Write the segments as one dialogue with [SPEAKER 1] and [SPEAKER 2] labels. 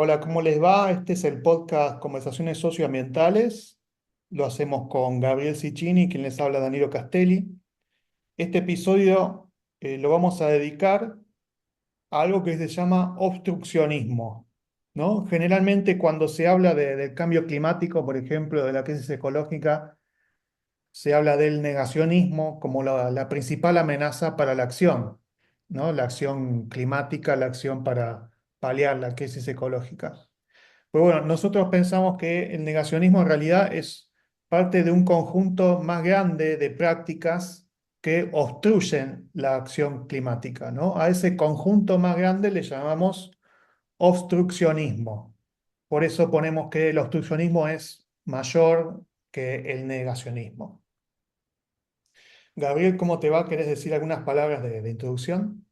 [SPEAKER 1] Hola, ¿cómo les va? Este es el podcast Conversaciones Socioambientales. Lo hacemos con Gabriel Cicchini, quien les habla Danilo Castelli. Este episodio lo vamos a dedicar a algo que se llama obstruccionismo, ¿no? Generalmente cuando se habla del cambio climático, por ejemplo, de la crisis ecológica, se habla del negacionismo como la principal amenaza para la acción, ¿no? La acción climática, la acción para paliar la crisis ecológica. Pues bueno, nosotros pensamos que el negacionismo en realidad es parte de un conjunto más grande de prácticas que obstruyen la acción climática, ¿no? A ese conjunto más grande le llamamos obstruccionismo. Por eso ponemos que el obstruccionismo es mayor que el negacionismo. Gabriel, ¿cómo te va? ¿Querés decir algunas palabras de introducción?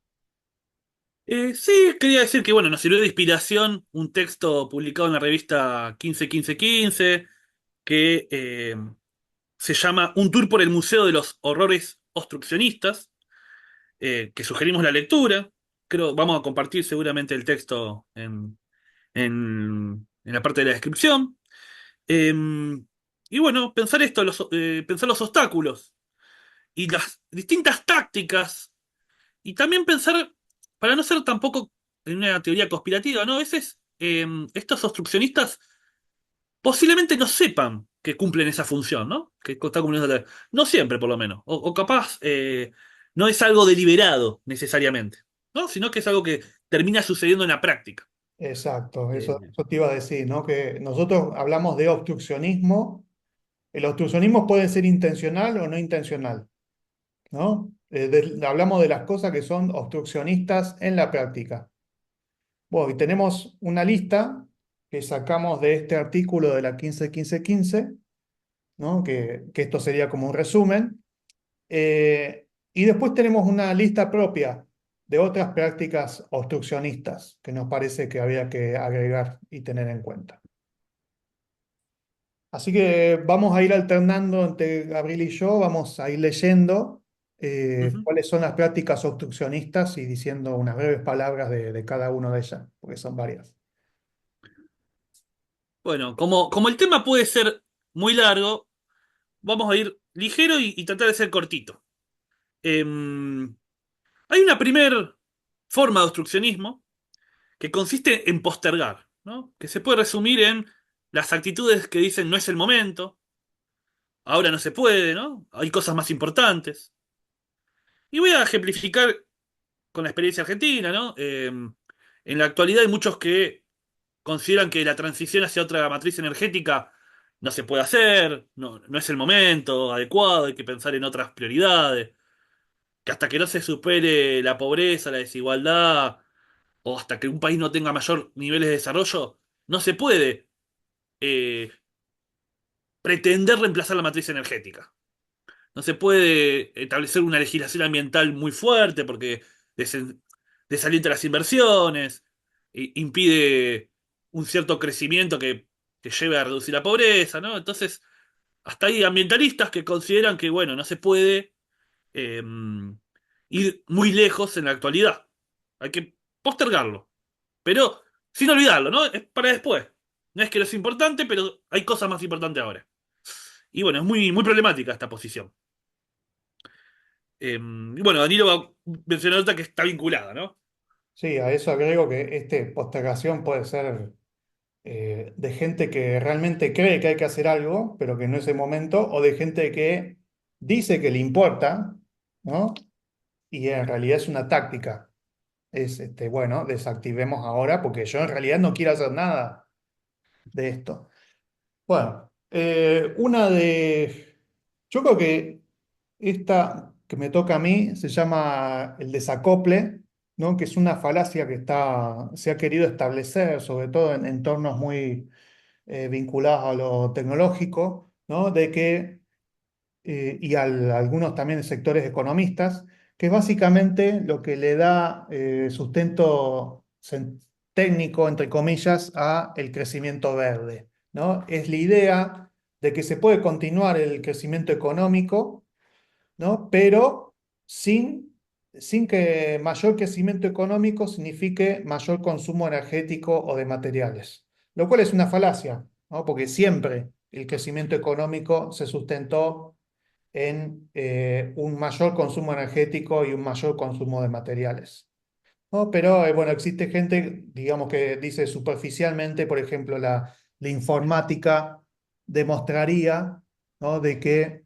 [SPEAKER 2] Sí, quería decir que bueno, nos sirvió de inspiración un texto publicado en la revista 15-15-15 que se llama Un tour por el Museo de los Horrores Obstruccionistas, que sugerimos la lectura. Creo, vamos a compartir seguramente el texto en la parte de la descripción. Eh, y bueno, pensar esto, pensar los obstáculos y las distintas tácticas. Y también pensar, para no ser tampoco en una teoría conspirativa, ¿no? A veces estos obstruccionistas posiblemente no sepan que cumplen esa función, ¿no? Que está cumpliendo no siempre, por lo menos. O capaz no es algo deliberado necesariamente, ¿no? Sino que es algo que termina sucediendo en la práctica.
[SPEAKER 1] Exacto,
[SPEAKER 2] Eh,
[SPEAKER 1] eso te iba a decir, ¿no? Que nosotros hablamos de obstruccionismo. El obstruccionismo puede ser intencional o no intencional, ¿no? Hablamos de las cosas que son obstruccionistas en la práctica. Bueno, y tenemos una lista que sacamos de este artículo de la 15-15-15, ¿no? Que esto sería como un resumen. Y después tenemos una lista propia de otras prácticas obstruccionistas que nos parece que había que agregar y tener en cuenta. Así que vamos a ir alternando entre Gabriel y yo, vamos a ir leyendo
[SPEAKER 2] ujú.
[SPEAKER 1] cuáles son las prácticas obstruccionistas y diciendo unas breves palabras de cada una de ellas, porque son varias.
[SPEAKER 2] Bueno, como el tema puede ser muy largo, vamos a ir ligero y tratar de ser cortito. Hay una primer forma de obstruccionismo que consiste en postergar, ¿no? Que se puede resumir en las actitudes que dicen no es el momento, ahora no se puede, ¿no? Hay cosas más importantes. Y voy a ejemplificar con la experiencia argentina, ¿no? En la actualidad hay muchos que consideran que la transición hacia otra matriz energética no se puede hacer, no es el momento adecuado, hay que pensar en otras prioridades, que hasta que no se supere la pobreza, la desigualdad, o hasta que un país no tenga mayor niveles de desarrollo, no se puede eh, pretender reemplazar la matriz energética. No se puede establecer una legislación ambiental muy fuerte porque desalienta las inversiones, impide un cierto crecimiento que lleve a reducir la pobreza, ¿no? Entonces, hasta hay ambientalistas que consideran que, bueno, no se puede eh, ir muy lejos en la actualidad. Hay que postergarlo. Pero sin olvidarlo, ¿no? Es para después. No es que no es importante, pero hay cosas más importantes ahora. Y bueno, es muy problemática esta posición. Y bueno, Danilo va a mencionar otra que está vinculada, ¿no?
[SPEAKER 1] Sí, a eso agrego que este postergación puede ser de gente que realmente cree que hay que hacer algo, pero que no es el momento, o de gente que dice que le importa, ¿no? Y en realidad es una táctica. Es, bueno, desactivemos ahora porque yo en realidad no quiero hacer nada de esto. Bueno, yo creo que esta que me toca a mí se llama el desacople, ¿no? Que es una falacia que se ha querido establecer, sobre todo en entornos muy vinculados a lo tecnológico, ¿no? De que algunos también sectores economistas, que es básicamente lo que le da sustento técnico, entre comillas, a el crecimiento verde, ¿no? Es la idea de que se puede continuar el crecimiento económico, ¿no? Pero sin sin que mayor crecimiento económico signifique mayor consumo energético o de materiales, lo cual es una falacia, ¿no? Porque siempre el crecimiento económico se sustentó en un mayor consumo energético y un mayor consumo de materiales. ¿No? Pero bueno, existe gente, digamos, que dice superficialmente, por ejemplo, la informática demostraría, ¿no? De que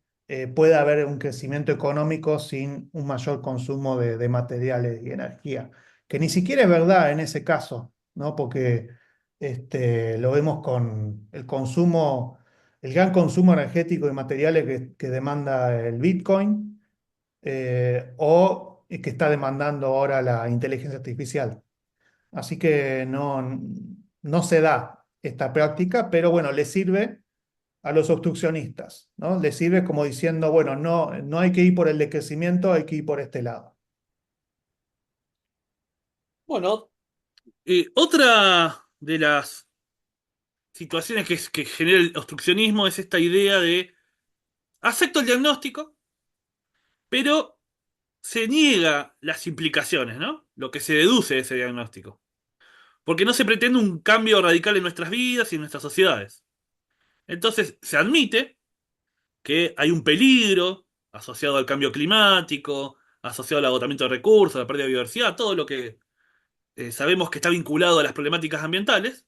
[SPEAKER 1] puede haber un crecimiento económico sin un mayor consumo de materiales y energía, que ni siquiera es verdad en ese caso, ¿no? Porque lo vemos con el consumo, el gran consumo energético de materiales que demanda el Bitcoin o que está demandando ahora la inteligencia artificial. Así que no se da esta práctica, pero bueno, le sirve a los obstruccionistas, ¿no? Le sirve como diciendo, bueno, no hay que ir por el decrecimiento, hay que ir por este lado.
[SPEAKER 2] Bueno, otra de las situaciones que genera el obstruccionismo es esta idea de acepto el diagnóstico, pero se niega las implicaciones, ¿no? Lo que se deduce de ese diagnóstico. Porque no se pretende un cambio radical en nuestras vidas y en nuestras sociedades. Entonces se admite que hay un peligro asociado al cambio climático, asociado al agotamiento de recursos, a la pérdida de biodiversidad, todo lo que sabemos que está vinculado a las problemáticas ambientales.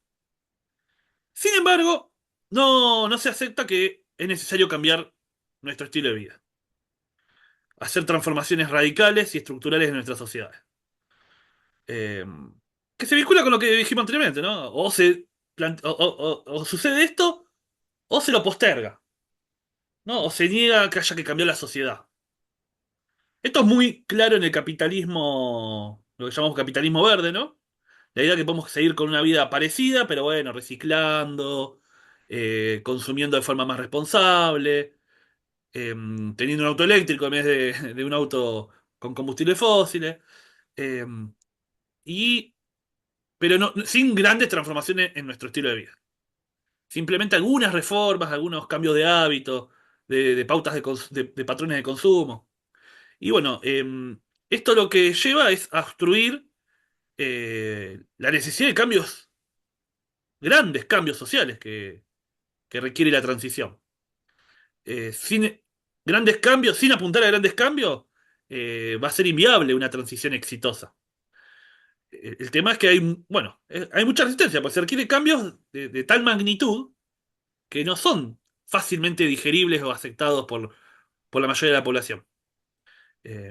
[SPEAKER 2] Sin embargo, no se acepta que es necesario cambiar nuestro estilo de vida, hacer transformaciones radicales y estructurales en nuestras sociedades. Eh, que se vincula con lo que dijimos anteriormente, ¿no? O sucede esto, o se lo posterga, ¿no? O se niega que haya que cambiar la sociedad. Esto es muy claro en el capitalismo, lo que llamamos capitalismo verde, ¿no? La idea que podemos seguir con una vida parecida, pero bueno, reciclando, consumiendo de forma más responsable, teniendo un auto eléctrico en vez de un auto con combustibles fósiles, eh, y, pero no, sin grandes transformaciones en nuestro estilo de vida. Simplemente algunas reformas, algunos cambios de hábitos, de pautas de patrones de consumo. Y bueno, esto lo que lleva es a obstruir la necesidad de cambios, grandes cambios sociales que requiere la transición. Sin grandes cambios, sin apuntar a grandes cambios, va a ser inviable una transición exitosa. El tema es que hay mucha resistencia, pues se requiere cambios de tal magnitud que no son fácilmente digeribles o aceptados por la mayoría de la población.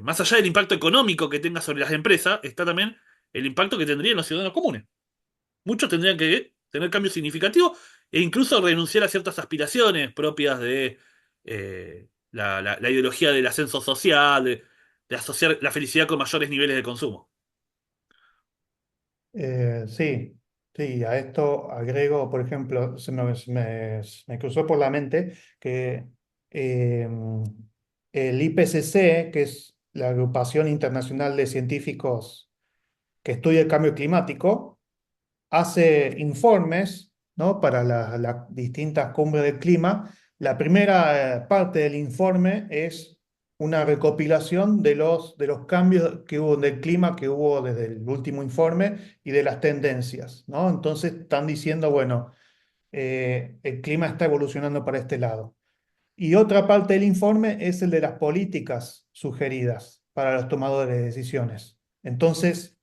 [SPEAKER 2] Más allá del impacto económico que tenga sobre las empresas, está también el impacto que tendría en los ciudadanos comunes. Muchos tendrían que tener cambios significativos e incluso renunciar a ciertas aspiraciones propias de la ideología del ascenso social, de asociar la felicidad con mayores niveles de consumo.
[SPEAKER 1] Sí, sí, a esto agrego, por ejemplo, me cruzó por la mente que eh, el IPCC, que es la Agrupación Internacional de Científicos que estudia el cambio climático, hace informes, ¿no? Para las distintas cumbres del clima. La primera parte del informe es una recopilación de los cambios que hubo del clima que hubo desde el último informe y de las tendencias, ¿no? Entonces están diciendo, bueno, el clima está evolucionando para este lado. Y otra parte del informe es el de las políticas sugeridas para los tomadores de decisiones. Entonces,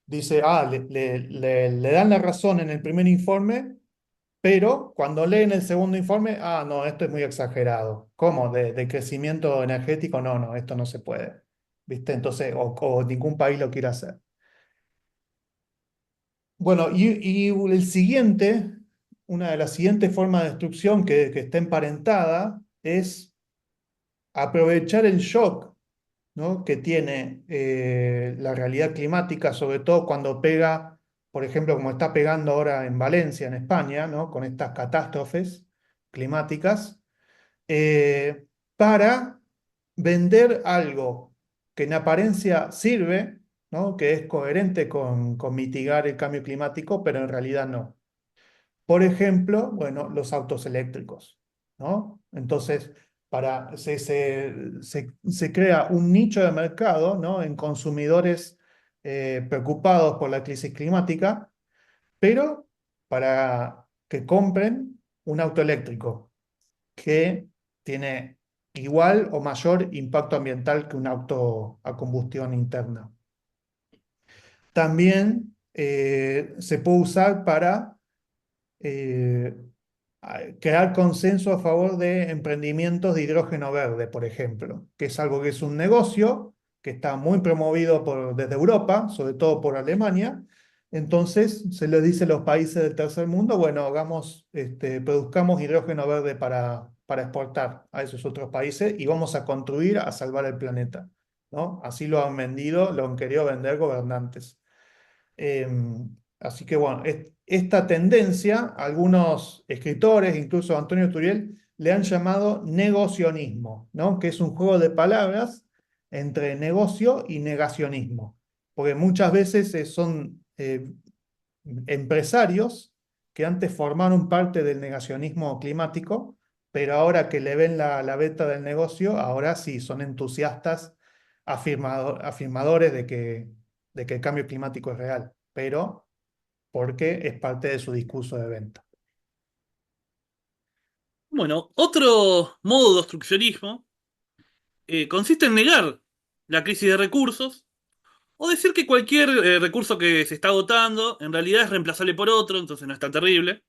[SPEAKER 1] dice, le dan la razón en el primer informe, pero cuando leen el segundo informe, no, esto es muy exagerado. ¿Cómo? ¿De crecimiento energético? No, no, esto no se puede. ¿Viste? Entonces, o ningún país lo quiere hacer. Bueno, y una de las siguientes formas de destrucción que está emparentada es aprovechar el shock, ¿no? Que tiene la realidad climática, sobre todo cuando pega, por ejemplo, como está pegando ahora en Valencia, en España, ¿no? Con estas catástrofes climáticas, eh, para vender algo que en apariencia sirve, ¿no? Que es coherente con mitigar el cambio climático, pero en realidad no. Por ejemplo, bueno, los autos eléctricos, ¿no? Entonces, se crea un nicho de mercado, ¿no? En consumidores preocupados por la crisis climática, pero para que compren un auto eléctrico que tiene igual o mayor impacto ambiental que un auto a combustión interna. También se puede usar para eh, crear consenso a favor de emprendimientos de hidrógeno verde, por ejemplo, que es algo que es un negocio que está muy promovido desde Europa, sobre todo por Alemania. Entonces se les dice a los países del tercer mundo, bueno, produzcamos hidrógeno verde para exportar a esos otros países y vamos a contribuir a salvar el planeta, ¿no? Así lo han vendido, lo han querido vender gobernantes. Eh, Así que bueno, esta tendencia, algunos escritores, incluso Antonio Turiel, le han llamado negocionismo, ¿no? Que es un juego de palabras entre negocio y negacionismo. Porque muchas veces son empresarios que antes formaron parte del negacionismo climático, pero ahora que le ven la beta del negocio, ahora sí son entusiastas afirmadores de que el cambio climático es real, pero porque es parte de su discurso de venta.
[SPEAKER 2] Bueno, otro modo de obstruccionismo consiste en negar la crisis de recursos o decir que cualquier recurso que se está agotando en realidad es reemplazable por otro, entonces no es tan terrible.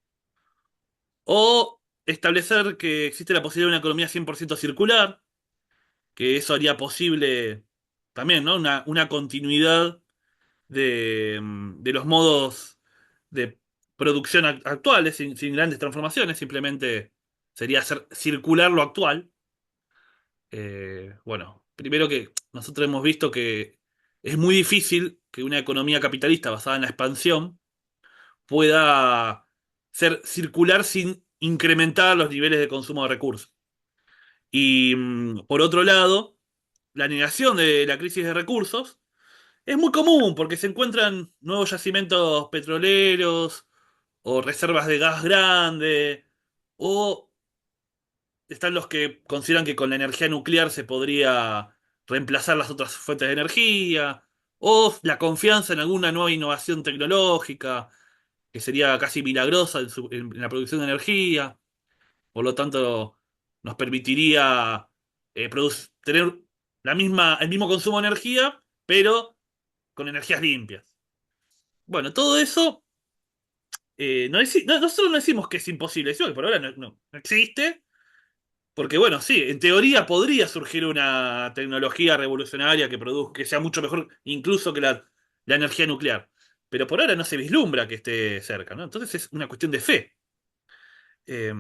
[SPEAKER 2] O establecer que existe la posibilidad de una economía 100% circular, que eso haría posible también, ¿no? Una continuidad de los modos de producción actuales, sin grandes transformaciones, simplemente sería hacer circular lo actual. Bueno, primero que nosotros hemos visto que es muy difícil que una economía capitalista basada en la expansión pueda ser circular sin incrementar los niveles de consumo de recursos. Y por otro lado, la negación de la crisis de recursos es muy común porque se encuentran nuevos yacimientos petroleros o reservas de gas grande, o están los que consideran que con la energía nuclear se podría reemplazar las otras fuentes de energía, o la confianza en alguna nueva innovación tecnológica que sería casi milagrosa en la producción de energía, por lo tanto nos permitiría tener el mismo consumo de energía, pero con energías limpias. Bueno, todo eso, nosotros no decimos que es imposible, decimos que por ahora no existe, porque bueno, sí, en teoría podría surgir una tecnología revolucionaria que sea mucho mejor incluso que la energía nuclear, pero por ahora no se vislumbra que esté cerca, ¿no? Entonces es una cuestión de fe. Eh,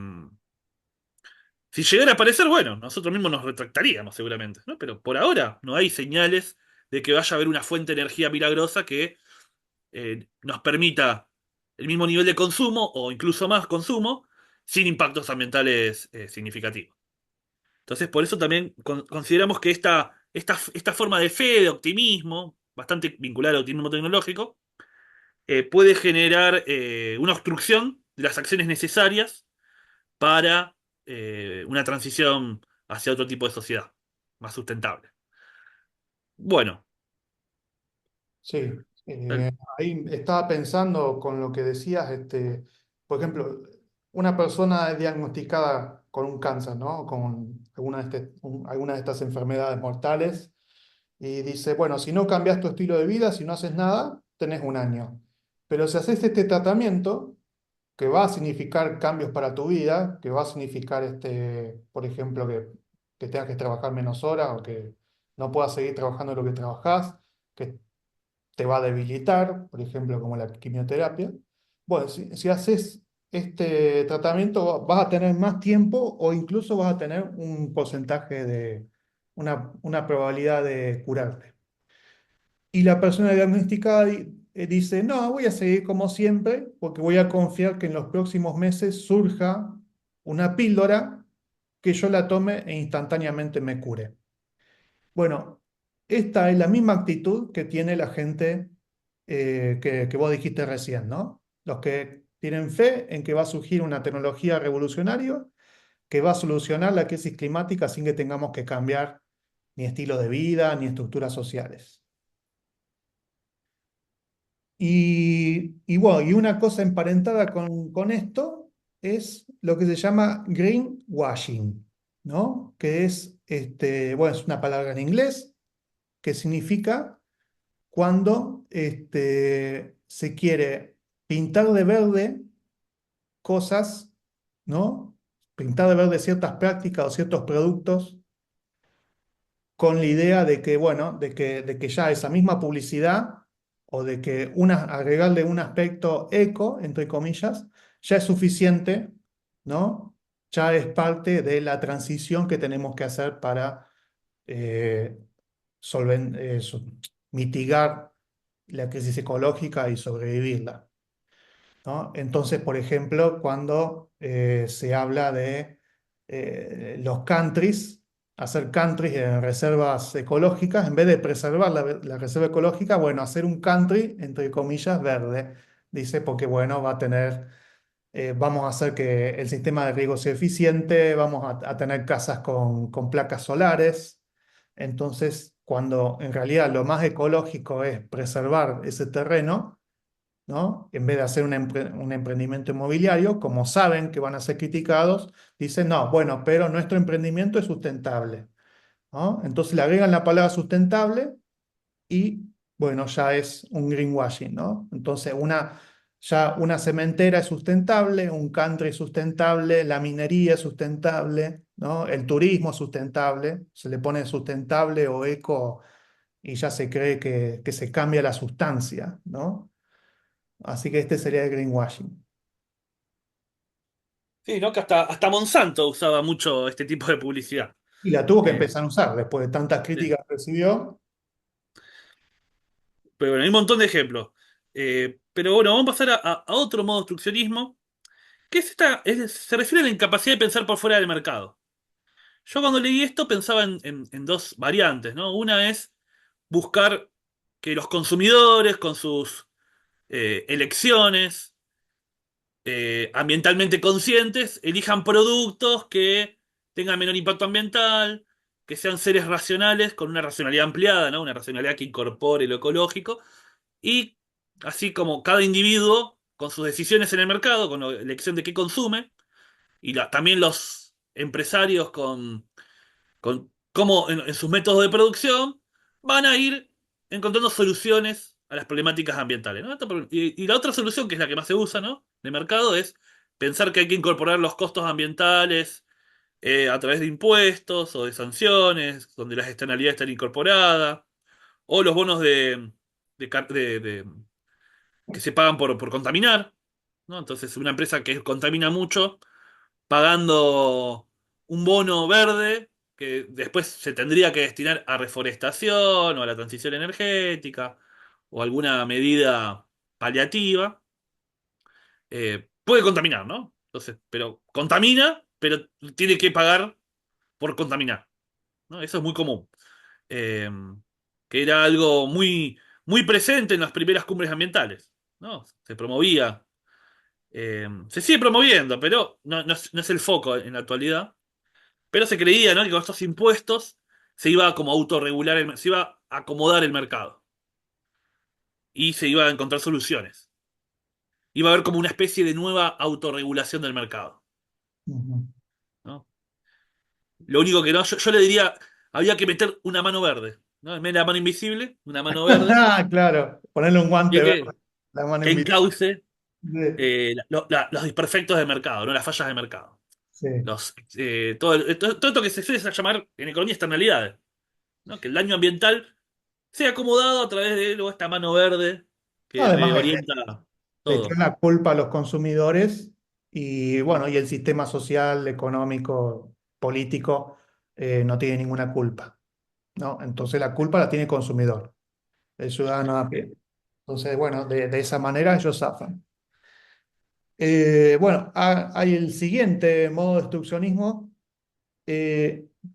[SPEAKER 2] si llegara a aparecer, bueno, nosotros mismos nos retractaríamos seguramente, ¿no? Pero por ahora no hay señales de que vaya a haber una fuente de energía milagrosa que nos permita el mismo nivel de consumo o incluso más consumo sin impactos ambientales significativos. Entonces, por eso también consideramos que esta forma de fe, de optimismo, bastante vinculada al optimismo tecnológico, puede generar una obstrucción de las acciones necesarias para una transición hacia otro tipo de sociedad más sustentable. Bueno,
[SPEAKER 1] Sí,
[SPEAKER 2] tal-
[SPEAKER 1] ahí estaba pensando con lo que decías, por ejemplo, una persona es diagnosticada con un cáncer, ¿no? Con alguna de estas enfermedades mortales y dice, bueno, si no cambias tu estilo de vida, si no haces nada, tenés un año. Pero si haces este tratamiento, que va a significar cambios para tu vida, que va a significar, por ejemplo, que tengas que trabajar menos horas o que no puedas seguir trabajando lo que trabajás, que te va a debilitar, por ejemplo, como la quimioterapia. Bueno, si haces este tratamiento, vas a tener más tiempo o incluso vas a tener un porcentaje una probabilidad de curarte. Y la persona diagnosticada dice, no, voy a seguir como siempre porque voy a confiar que en los próximos meses surja una píldora que yo la tome e instantáneamente me cure. Bueno, esta es la misma actitud que tiene la gente que vos dijiste recién, ¿no? Los que tienen fe en que va a surgir una tecnología revolucionaria que va a solucionar la crisis climática sin que tengamos que cambiar ni estilo de vida ni estructuras sociales. Y bueno, y una cosa emparentada con esto es lo que se llama greenwashing, ¿no? Que es, bueno, es una palabra en inglés que significa cuando se quiere pintar de verde cosas, ¿no? Pintar de verde ciertas prácticas o ciertos productos con la idea de que, bueno, de que ya esa misma publicidad o de que agregarle un aspecto eco, entre comillas, ya es suficiente, ¿no? Ya es parte de la transición que tenemos que hacer para eh, mitigar la crisis ecológica y sobrevivirla, ¿no? Entonces, por ejemplo, cuando se habla de los countries, hacer countries en reservas ecológicas, en vez de preservar la reserva ecológica, bueno, hacer un country, entre comillas, verde, dice, porque bueno, vamos a hacer que el sistema de riego sea eficiente, vamos a tener casas con placas solares. Entonces, cuando en realidad lo más ecológico es preservar ese terreno, ¿no? En vez de hacer un emprendimiento inmobiliario, como saben que van a ser criticados, dicen, no, bueno, pero nuestro emprendimiento es sustentable, ¿no? Entonces le agregan la palabra sustentable y, bueno, ya es un greenwashing, ¿no? Entonces ya una cementera es sustentable, un country es sustentable, la minería es sustentable, ¿no? El turismo es sustentable, se le pone sustentable o eco y ya se cree que se cambia la sustancia, ¿no? Así que este sería el greenwashing.
[SPEAKER 2] Sí, ¿no? Que hasta Monsanto usaba mucho este tipo de publicidad.
[SPEAKER 1] Y la tuvo que
[SPEAKER 2] Eh,
[SPEAKER 1] empezar a usar después de tantas
[SPEAKER 2] sí.
[SPEAKER 1] críticas que recibió.
[SPEAKER 2] Pero bueno, hay un montón de ejemplos. Pero bueno, vamos a pasar a otro modo de obstruccionismo, que es se refiere a la incapacidad de pensar por fuera del mercado. Yo cuando leí esto pensaba en dos variantes, ¿no? Una es buscar que los consumidores con sus elecciones ambientalmente conscientes elijan productos que tengan menor impacto ambiental, que sean seres racionales con una racionalidad ampliada, ¿no? Una racionalidad que incorpore lo ecológico y así como cada individuo con sus decisiones en el mercado, con la elección de qué consume y también los empresarios con cómo en sus métodos de producción van a ir encontrando soluciones a las problemáticas ambientales, ¿no? Y la otra solución, que es la que más se usa, ¿no? De mercado, es pensar que hay que incorporar los costos ambientales a través de impuestos o de sanciones, donde las externalidades están incorporadas, o los bonos que se pagan por contaminar, ¿no? Entonces, una empresa que contamina mucho pagando un bono verde que después se tendría que destinar a reforestación o a la transición energética o alguna medida paliativa, puede contaminar, ¿no? Entonces, pero contamina, pero tiene que pagar por contaminar, ¿no? Eso es muy común. Eh, que era algo muy presente en las primeras cumbres ambientales, ¿no? Se promovía, se sigue promoviendo, pero no es el foco en la actualidad. Pero se creía, ¿no? Que con estos impuestos se iba a como autorregular, se iba a acomodar el mercado y se iba a encontrar soluciones. Iba a haber como una especie de nueva autorregulación del mercado,
[SPEAKER 1] Ujú.
[SPEAKER 2] ¿no? Lo único que no, yo le diría, había que meter una mano verde, ¿no? En vez de la mano invisible, una mano verde
[SPEAKER 1] Claro, ponerle un guante
[SPEAKER 2] que,
[SPEAKER 1] verde,
[SPEAKER 2] que,
[SPEAKER 1] la mano
[SPEAKER 2] que
[SPEAKER 1] invisible.
[SPEAKER 2] encauce los desperfectos del mercado, ¿no? Las fallas del mercado.
[SPEAKER 1] Sí.
[SPEAKER 2] Todo esto que se suele llamar en economía externalidades, ¿no? Que el daño ambiental se ha acomodado a través de luego esta mano verde
[SPEAKER 1] No,
[SPEAKER 2] que
[SPEAKER 1] además
[SPEAKER 2] reorienta
[SPEAKER 1] le echan
[SPEAKER 2] todo.
[SPEAKER 1] la culpa a los consumidores y bueno, y el sistema social, económico, político no tiene ninguna culpa, ¿no? Entonces la culpa la tiene el consumidor, el ciudadano a pie. Entonces, bueno, de esa manera ellos zafan. Bueno, hay el siguiente modo de obstruccionismo,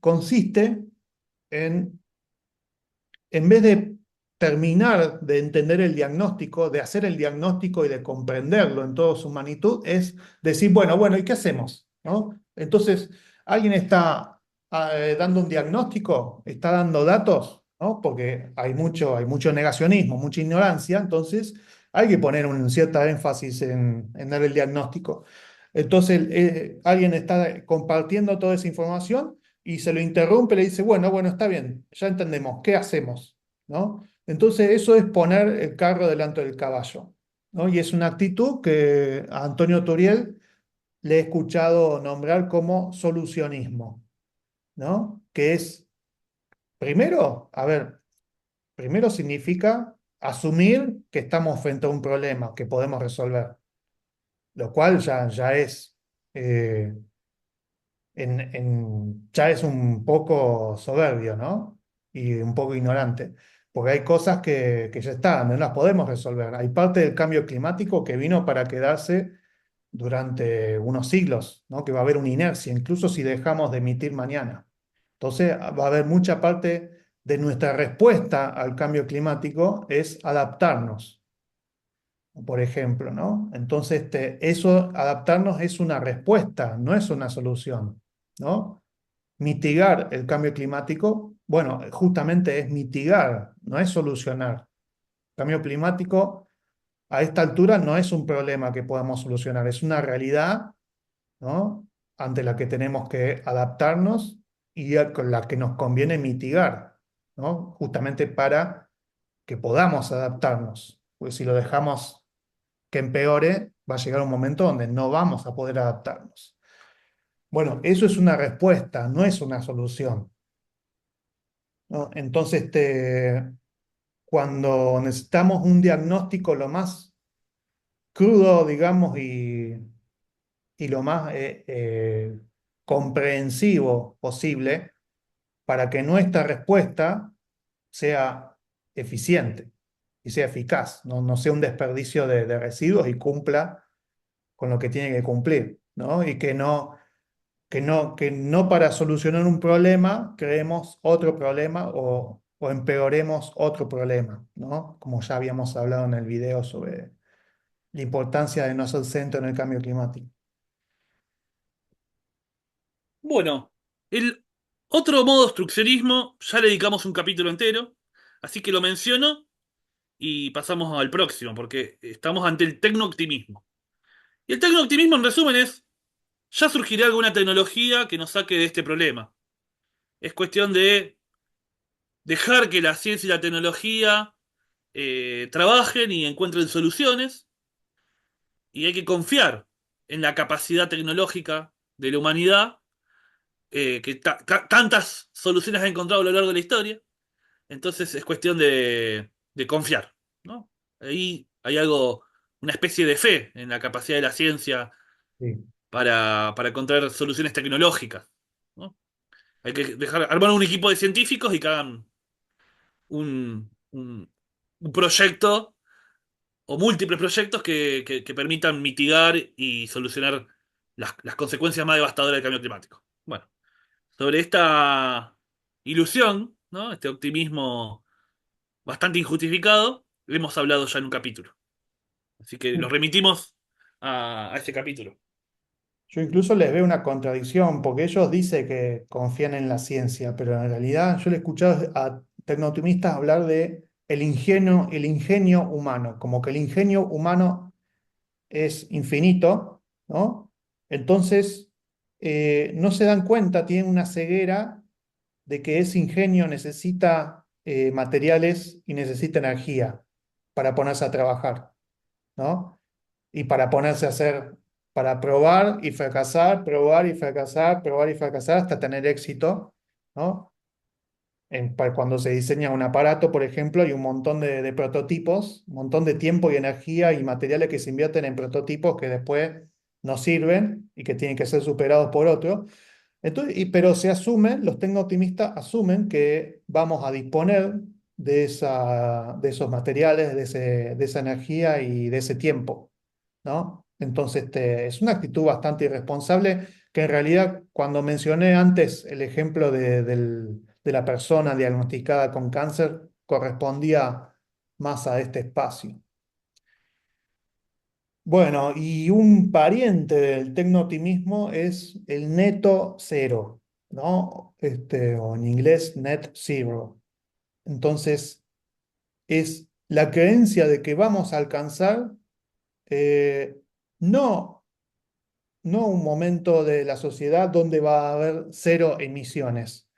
[SPEAKER 1] consiste en vez de terminar de entender el diagnóstico, de hacer el diagnóstico y de comprenderlo en toda su magnitud, es decir, bueno, ¿y qué hacemos? ¿no? Entonces, alguien está dando un diagnóstico, está dando datos, ¿no? Porque hay mucho negacionismo, mucha ignorancia, entonces hay que poner un cierto énfasis en dar el diagnóstico. Entonces, alguien está compartiendo toda esa información y se lo interrumpe, le dice, bueno, está bien, ya entendemos, ¿qué hacemos? ¿No? Entonces, eso es poner el carro delante del caballo, ¿no? Y es una actitud que a Antonio Turiel le he escuchado nombrar como solucionismo, ¿no? Que es, primero, a ver, primero significa asumir que estamos frente a un problema que podemos resolver, lo cual ya es, eh, ya es un poco soberbio, ¿no? Y un poco ignorante, porque hay cosas que ya están, no las podemos resolver. Hay parte del cambio climático que vino para quedarse durante unos siglos, ¿no? Que va a haber una inercia, incluso si dejamos de emitir mañana. Entonces, va a haber mucha parte de nuestra respuesta al cambio climático es adaptarnos, por ejemplo, ¿no? Entonces, eso, adaptarnos es una respuesta, no es una solución, ¿no? Mitigar el cambio climático, bueno, justamente es mitigar, no es solucionar. El cambio climático a esta altura no es un problema que podamos solucionar, es una realidad, ¿no? Ante la que tenemos que adaptarnos y con la que nos conviene mitigar, ¿no? Justamente para que podamos adaptarnos. Pues si lo dejamos que empeore, va a llegar un momento donde no vamos a poder adaptarnos. Bueno, eso es una respuesta, no es una solución, ¿no? Entonces, cuando necesitamos un diagnóstico lo más crudo, digamos, y lo más comprensivo posible para que nuestra respuesta sea eficiente y sea eficaz, no sea un desperdicio de residuos y cumpla con lo que tiene que cumplir, ¿no? Y que no para solucionar un problema creemos otro problema o empeoremos otro problema, ¿no? Como ya habíamos hablado en el video sobre la importancia de no ser centro en el cambio climático.
[SPEAKER 2] Bueno, el otro modo de obstruccionismo ya le dedicamos un capítulo entero, así que lo menciono y pasamos al próximo, porque estamos ante el tecnooptimismo. Y el tecnooptimismo, en resumen, es: ya surgirá alguna tecnología que nos saque de este problema. Es cuestión de dejar que la ciencia y la tecnología trabajen y encuentren soluciones, y hay que confiar en la capacidad tecnológica de la humanidad, que tantas soluciones ha encontrado a lo largo de la historia. Entonces es cuestión de confiar, ¿no? Ahí hay algo, una especie de fe en la capacidad de la ciencia
[SPEAKER 1] Sí,
[SPEAKER 2] para encontrar soluciones tecnológicas, ¿no? Hay que armar un equipo de científicos y que hagan un proyecto o múltiples proyectos que permitan mitigar y solucionar las consecuencias más devastadoras del cambio climático. Bueno, sobre esta ilusión, ¿no? Este optimismo bastante injustificado, hemos hablado ya en un capítulo. Así que los remitimos a ese capítulo.
[SPEAKER 1] yo incluso les veo una contradicción, porque ellos dicen que confían en la ciencia, pero en realidad yo le he escuchado a tecnooptimistas hablar de el ingenio humano, como que el ingenio humano es infinito, ¿no? Entonces, no se dan cuenta, tienen una ceguera de que ese ingenio necesita materiales y necesita energía para ponerse a trabajar, ¿no? Y para ponerse a hacer, para probar y fracasar, probar y fracasar, probar y fracasar hasta tener éxito, ¿no? Cuando se diseña un aparato, por ejemplo, hay un montón de prototipos, un montón de tiempo y energía y materiales que se invierten en prototipos que después no sirven y que tienen que ser superados por otros. Entonces, pero se asume, los tecno-optimistas asumen que vamos a disponer de esos materiales, de esa energía y de ese tiempo, ¿no? Entonces, es una actitud bastante irresponsable que en realidad, cuando mencioné antes el ejemplo de la persona diagnosticada con cáncer, correspondía más a este espacio. Bueno, y un pariente del tecno-optimismo es el neto cero, ¿no? O en inglés net zero. Entonces, es la creencia de que vamos a alcanzar eh, no, no un momento de la sociedad donde va a haber cero emisiones,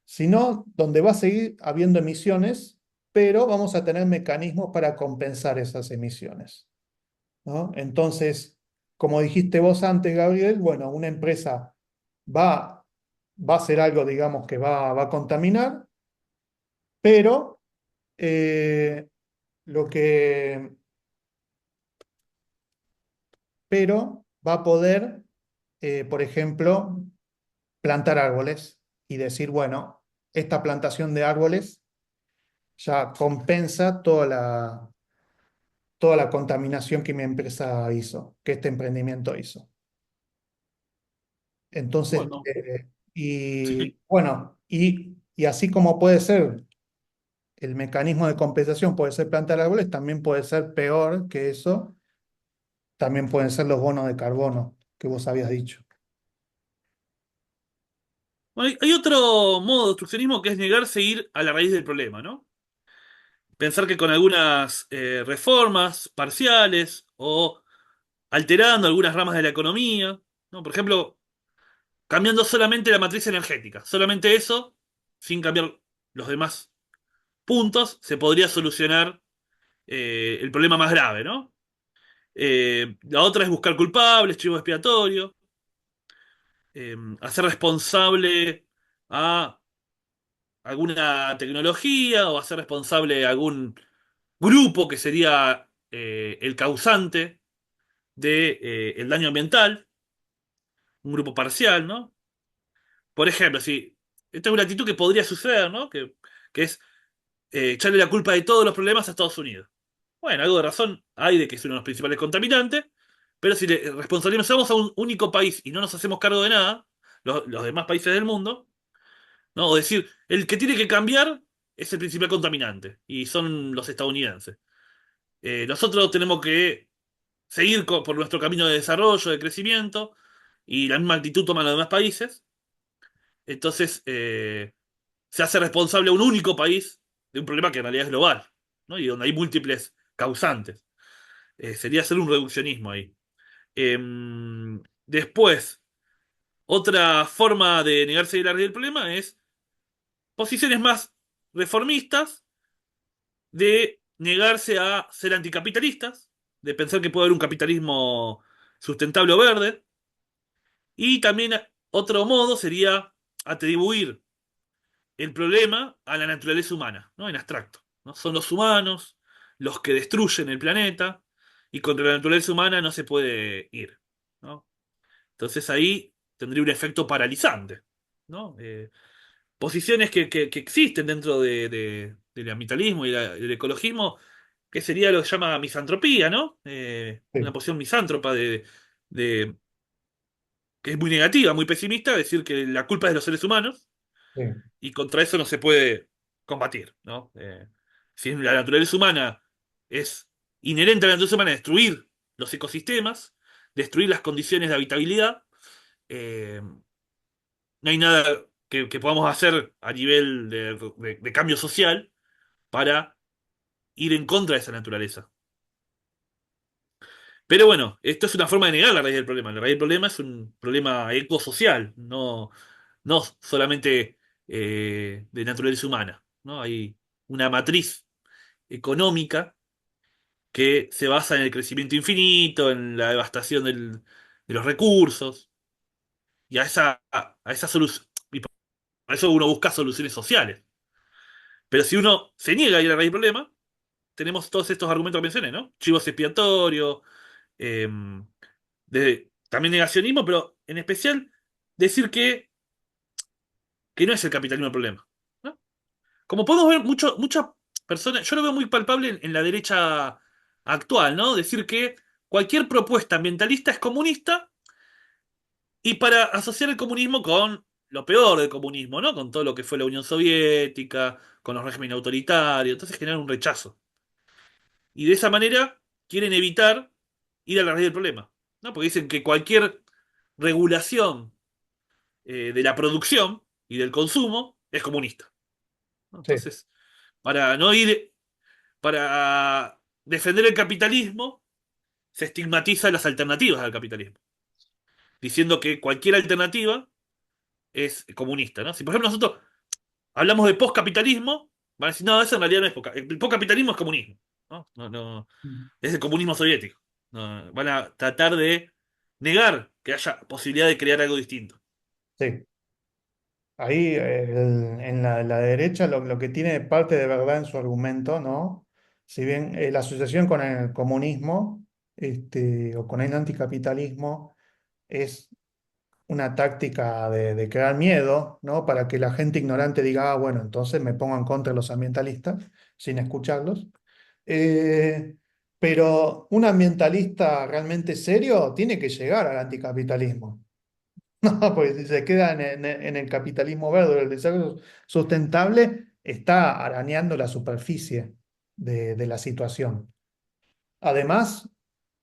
[SPEAKER 1] sino donde va a seguir habiendo emisiones, pero vamos a tener mecanismos para compensar esas emisiones, ¿no? Entonces, como dijiste vos antes, Gabriel, bueno, una empresa va, va a hacer algo, digamos, que va a contaminar, pero eh, lo que, pero va a poder, por ejemplo, plantar árboles y decir, bueno, esta plantación de árboles ya compensa toda la contaminación que mi empresa hizo, que este emprendimiento hizo. Entonces,
[SPEAKER 2] Bueno,
[SPEAKER 1] y
[SPEAKER 2] sí.
[SPEAKER 1] bueno, y así como puede ser el mecanismo de compensación, puede ser plantar árboles, también puede ser peor que eso, también pueden ser los bonos de carbono que vos habías dicho.
[SPEAKER 2] Bueno, hay otro modo de obstruccionismo que es negarse a ir a la raíz del problema, ¿no? Pensar que con algunas reformas parciales o alterando algunas ramas de la economía, ¿no? Por ejemplo, cambiando solamente la matriz energética, solamente eso, sin cambiar los demás puntos, se podría solucionar el problema más grave, ¿no? La otra es buscar culpables, chivo expiatorio, hacer responsable a alguna tecnología o hacer responsable a algún grupo que sería el causante de, el daño ambiental, un grupo parcial, ¿no? Por ejemplo, si esta es una actitud que podría suceder, ¿no? Que es echarle la culpa de todos los problemas a Estados Unidos. Bueno, algo de razón hay de que es uno de los principales contaminantes, pero si le responsabilizamos a un único país y no nos hacemos cargo de nada, los demás países del mundo, ¿no? O decir, el que tiene que cambiar es el principal contaminante, y son los estadounidenses. Nosotros tenemos que seguir por nuestro camino de desarrollo, de crecimiento, y la misma actitud toman los demás países. Entonces, se hace responsable a un único país de un problema que en realidad es global, ¿no? Y donde hay múltiples causantes. Sería hacer un reduccionismo ahí. Después, otra forma de negarse a la raíz del problema es posiciones más reformistas, de negarse a ser anticapitalistas, de pensar que puede haber un capitalismo sustentable o verde. Y también otro modo sería atribuir el problema a la naturaleza humana, ¿no? En abstracto, ¿no? Son los humanos los que destruyen el planeta y contra la naturaleza humana no se puede ir, ¿no? Entonces ahí tendría un efecto paralizante, ¿no? Posiciones que existen dentro del ambientalismo y del ecologismo, que sería lo que se llama misantropía, ¿no? Una
[SPEAKER 1] Sí,
[SPEAKER 2] posición misántropa de- que es muy negativa, muy pesimista, decir que la culpa es de los seres humanos
[SPEAKER 1] sí,
[SPEAKER 2] y contra eso no se puede combatir, ¿no? Si la naturaleza humana es inherente a la naturaleza humana destruir los ecosistemas, destruir las condiciones de habitabilidad, eh, no hay nada que podamos hacer a nivel de cambio social para ir en contra de esa naturaleza. Pero bueno, esto es una forma de negar la raíz del problema. La raíz del problema es un problema ecosocial, no solamente de naturaleza humana, ¿no? Hay una matriz económica que se basa en el crecimiento infinito, en la devastación de los recursos, y a esa solución. Y por eso uno busca soluciones sociales. Pero si uno se niega a ir a la raíz del problema, tenemos todos estos argumentos que mencioné, ¿no? Chivos expiatorios, eh, también negacionismo, pero en especial decir que no es el capitalismo el problema, ¿no? Como podemos ver, muchas personas, yo lo veo muy palpable en la derecha actual, ¿no? Decir que cualquier propuesta ambientalista es comunista, y para asociar el comunismo con lo peor del comunismo, ¿no? Con todo lo que fue la Unión Soviética, con los regímenes autoritarios, entonces generan un rechazo. Y de esa manera quieren evitar ir a la raíz del problema, ¿no? Porque dicen que cualquier regulación de la producción y del consumo es comunista, ¿no?
[SPEAKER 1] Sí,
[SPEAKER 2] Entonces, para no ir, para defender el capitalismo, se estigmatiza las alternativas al capitalismo, diciendo que cualquier alternativa es comunista, ¿no? Si por ejemplo nosotros hablamos de postcapitalismo, van a decir, no, eso en realidad no es el postcapitalismo es comunismo, ¿no? Es el comunismo soviético. No, van a tratar de negar que haya posibilidad de crear algo distinto.
[SPEAKER 1] sí. Ahí en la derecha lo que tiene parte de verdad en su argumento, ¿no? Si bien la asociación con el comunismo o con el anticapitalismo es una táctica de crear miedo, ¿no? Para que la gente ignorante diga, ah, bueno, entonces me pongo en contra de los ambientalistas sin escucharlos. Eh, pero un ambientalista realmente serio tiene que llegar al anticapitalismo. No, porque si se queda en el capitalismo verde o el desarrollo sustentable, está arañando la superficie de la situación. Además,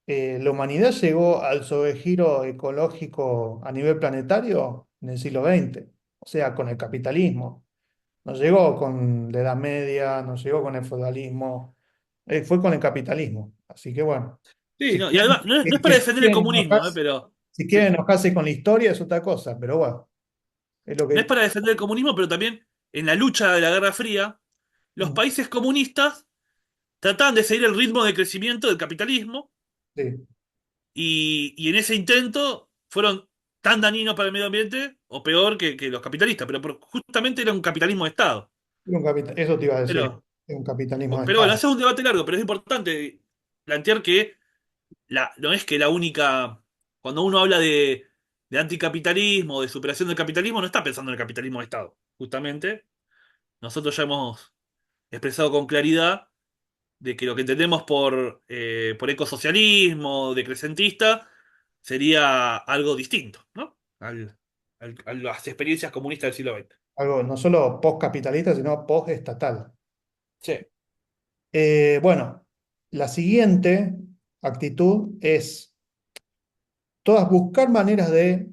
[SPEAKER 1] la humanidad llegó al sobregiro ecológico a nivel planetario en el siglo XX, o sea, con el capitalismo. No llegó con la Edad Media, no llegó con el feudalismo, fue con el capitalismo. Así que bueno,
[SPEAKER 2] Sí,
[SPEAKER 1] si
[SPEAKER 2] no, y además,
[SPEAKER 1] quieren,
[SPEAKER 2] no es para defender el comunismo, pero.
[SPEAKER 1] si
[SPEAKER 2] Sí.
[SPEAKER 1] quieren enojarse con la historia es otra cosa, pero bueno, es lo
[SPEAKER 2] No es
[SPEAKER 1] que...
[SPEAKER 2] para defender el comunismo, pero también en la lucha de la Guerra Fría, los
[SPEAKER 1] Mm,
[SPEAKER 2] países comunistas trataban de seguir el ritmo de crecimiento del capitalismo
[SPEAKER 1] sí,
[SPEAKER 2] y en ese intento fueron tan dañinos para el medio ambiente o peor que los capitalistas, pero justamente era un capitalismo de Estado.
[SPEAKER 1] eso te iba a decir,
[SPEAKER 2] Pero,
[SPEAKER 1] es un capitalismo de
[SPEAKER 2] pero bueno,
[SPEAKER 1] Estado.
[SPEAKER 2] ese es un debate largo, pero es importante plantear que no es que la única. Cuando uno habla de anticapitalismo, de superación del capitalismo, no está pensando en el capitalismo de Estado. Justamente, nosotros ya hemos expresado con claridad de que lo que entendemos por ecosocialismo, decrecentista, sería algo distinto, ¿no? A las experiencias comunistas del siglo XX.
[SPEAKER 1] Algo no solo postcapitalista, sino postestatal.
[SPEAKER 2] Sí.
[SPEAKER 1] Bueno, la siguiente actitud es todas buscar maneras de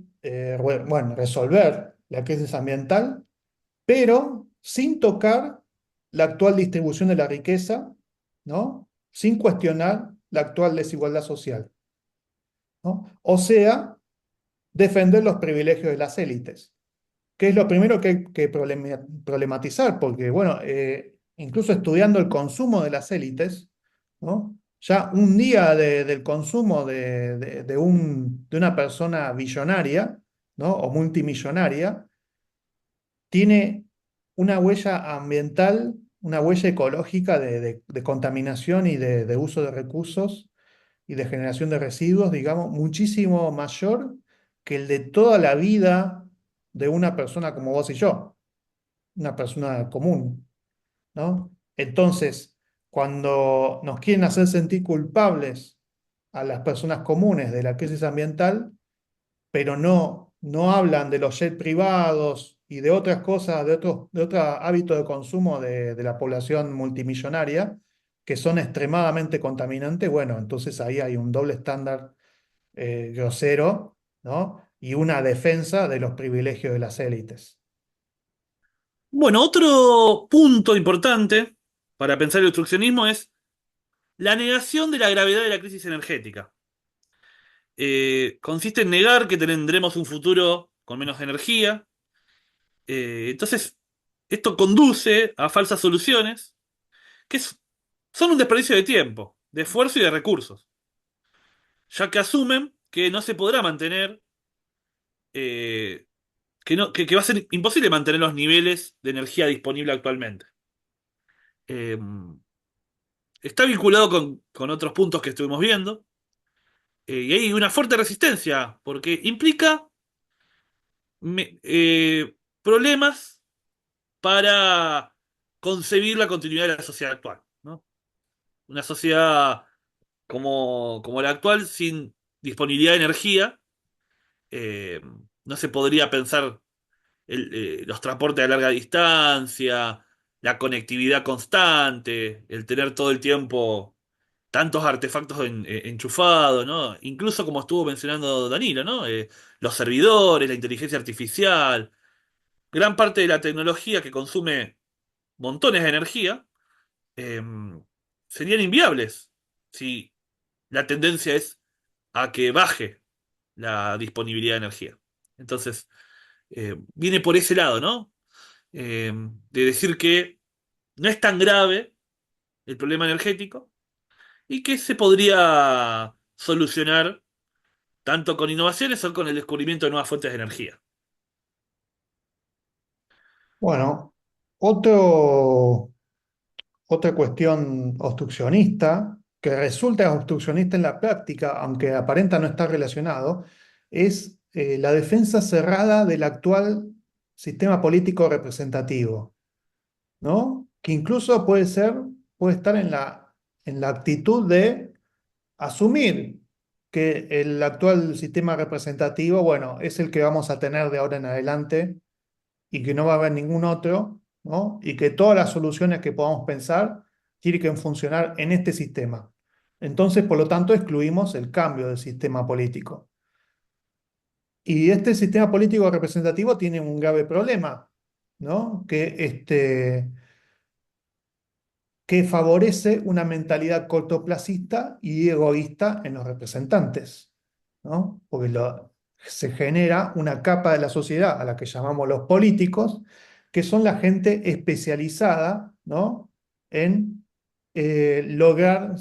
[SPEAKER 1] bueno, resolver la crisis ambiental, pero sin tocar la actual distribución de la riqueza, ¿no? Sin cuestionar la actual desigualdad social, ¿no? O sea, defender los privilegios de las élites, que es lo primero que hay que problematizar, porque, bueno, incluso estudiando el consumo de las élites, ¿no? Ya un día del consumo de una persona billonaria, ¿no? O multimillonaria, tiene una huella ambiental, una huella ecológica de contaminación y de uso de recursos y de generación de residuos, digamos, muchísimo mayor que el de toda la vida de una persona como vos y yo, una persona común, ¿no? Entonces, cuando nos quieren hacer sentir culpables a las personas comunes de la crisis ambiental, pero no hablan de los jets privados y de otras cosas, de otros hábitos de consumo de la población multimillonaria, que son extremadamente contaminantes, bueno, entonces ahí hay un doble estándar grosero, ¿no? Y una defensa de los privilegios de las élites.
[SPEAKER 2] Bueno, otro punto importante para pensar el obstruccionismo es la negación de la gravedad de la crisis energética. Consiste en negar que tendremos un futuro con menos energía. Entonces, esto conduce a falsas soluciones son un desperdicio de tiempo, de esfuerzo y de recursos, ya que asumen que no se podrá mantener, eh, que va a ser imposible mantener los niveles de energía disponible actualmente. Eh, Está vinculado con otros puntos que estuvimos viendo, y hay una fuerte resistencia, porque implica problemas para concebir la continuidad de la sociedad actual, ¿no? Una sociedad como la actual, sin disponibilidad de energía, eh, no se podría pensar los transportes a larga distancia, la conectividad constante, el tener todo el tiempo tantos artefactos enchufados, ¿no? Incluso como estuvo mencionando Danilo, ¿no? Los servidores, la inteligencia artificial, gran parte de la tecnología que consume montones de energía, eh, serían inviables si la tendencia es a que baje la disponibilidad de energía. Entonces, viene por ese lado, ¿no? De decir que no es tan grave el problema energético y que se podría solucionar tanto con innovaciones o con el descubrimiento de nuevas fuentes de energía.
[SPEAKER 1] Bueno, otro, otra cuestión obstruccionista, que resulta obstruccionista en la práctica, aunque aparenta no estar relacionado, es la defensa cerrada del actual sistema político representativo, ¿no? Que incluso puede estar en la actitud de asumir que el actual sistema representativo, bueno, es el que vamos a tener de ahora en adelante y que no va a haber ningún otro, ¿no? Y que todas las soluciones que podamos pensar tienen que funcionar en este sistema. Entonces, por lo tanto, excluimos el cambio del sistema político. Y este sistema político representativo tiene un grave problema, ¿no? Que favorece una mentalidad cortoplacista y egoísta en los representantes, ¿no? Porque se genera una capa de la sociedad a la que llamamos los políticos, que son la gente especializada, ¿no? En lograr,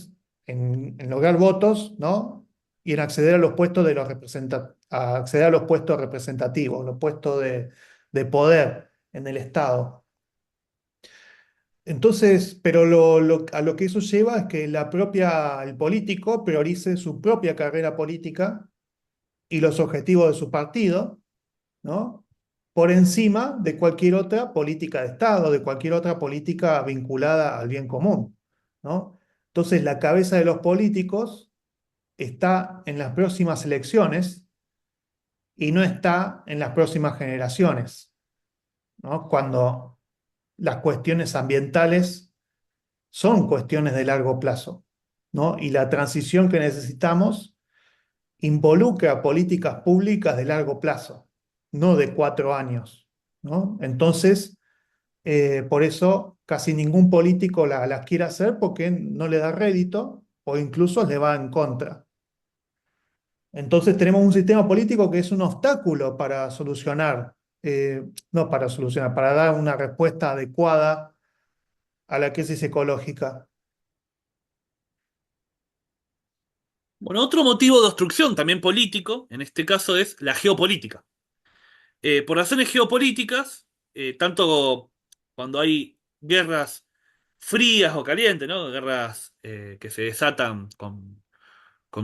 [SPEAKER 1] en lograr votos, ¿no? Y en acceder a los puestos a acceder a los puestos representativos, los puestos de poder en el Estado. Entonces, pero a lo que eso lleva es que el político priorice su propia carrera política y los objetivos de su partido, ¿no? Por encima de cualquier otra política de Estado, de cualquier otra política vinculada al bien común, ¿no? Entonces, la cabeza de los políticos está en las próximas elecciones y no está en las próximas generaciones, ¿no? Cuando las cuestiones ambientales son cuestiones de largo plazo, ¿no? Y la transición que necesitamos involucra políticas públicas de largo plazo, no de 4 años, ¿no? Entonces, por eso casi ningún político las quiere hacer porque no le da rédito o incluso le va en contra. Entonces tenemos un sistema político que es un obstáculo para solucionar, no para solucionar, para dar una respuesta adecuada a la crisis ecológica.
[SPEAKER 2] Bueno, otro motivo de obstrucción, también político, en este caso es la geopolítica. Por razones geopolíticas, tanto cuando hay guerras frías o calientes, ¿no? Guerras que se desatan con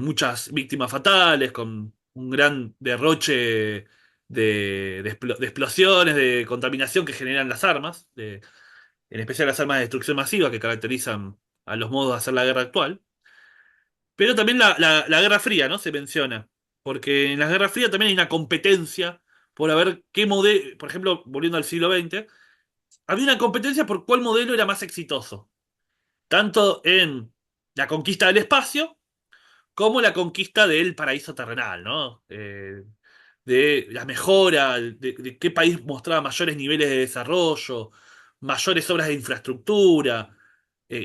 [SPEAKER 2] muchas víctimas fatales, con un gran derroche de explosiones, de contaminación que generan las armas, en especial las armas de destrucción masiva que caracterizan a los modos de hacer la guerra actual. Pero también la Guerra Fría, ¿no? Se menciona. Porque en la Guerra Fría también hay una competencia por ver qué modelo, por ejemplo, volviendo al siglo XX, había una competencia por cuál modelo era más exitoso. Tanto en la conquista del espacio como la conquista del paraíso terrenal, ¿no? De la mejora, de qué país mostraba mayores niveles de desarrollo, mayores obras de infraestructura,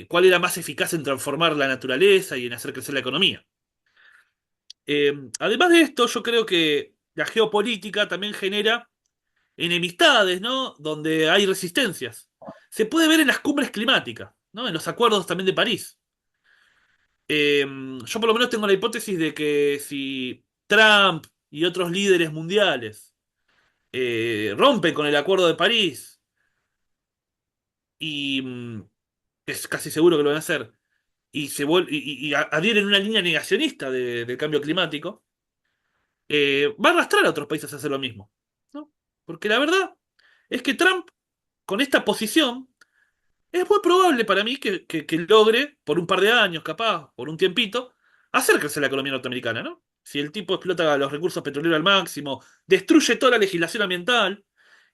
[SPEAKER 2] cuál era más eficaz en transformar la naturaleza y en hacer crecer la economía. Además de esto, yo creo que la geopolítica también genera enemistades, ¿no? Donde hay resistencias. Se puede ver en las cumbres climáticas, ¿no? En los acuerdos también de París. Yo por lo menos tengo la hipótesis de que si Trump y otros líderes mundiales rompen con el Acuerdo de París y es casi seguro que lo van a hacer y adhieren una línea negacionista del cambio climático, va a arrastrar a otros países a hacer lo mismo, ¿no? Porque la verdad es que Trump, con esta posición, es muy probable para mí que logre, por un par de años, capaz, por un tiempito, hacer crecer la economía norteamericana, ¿no? Si el tipo explota los recursos petroleros al máximo, destruye toda la legislación ambiental,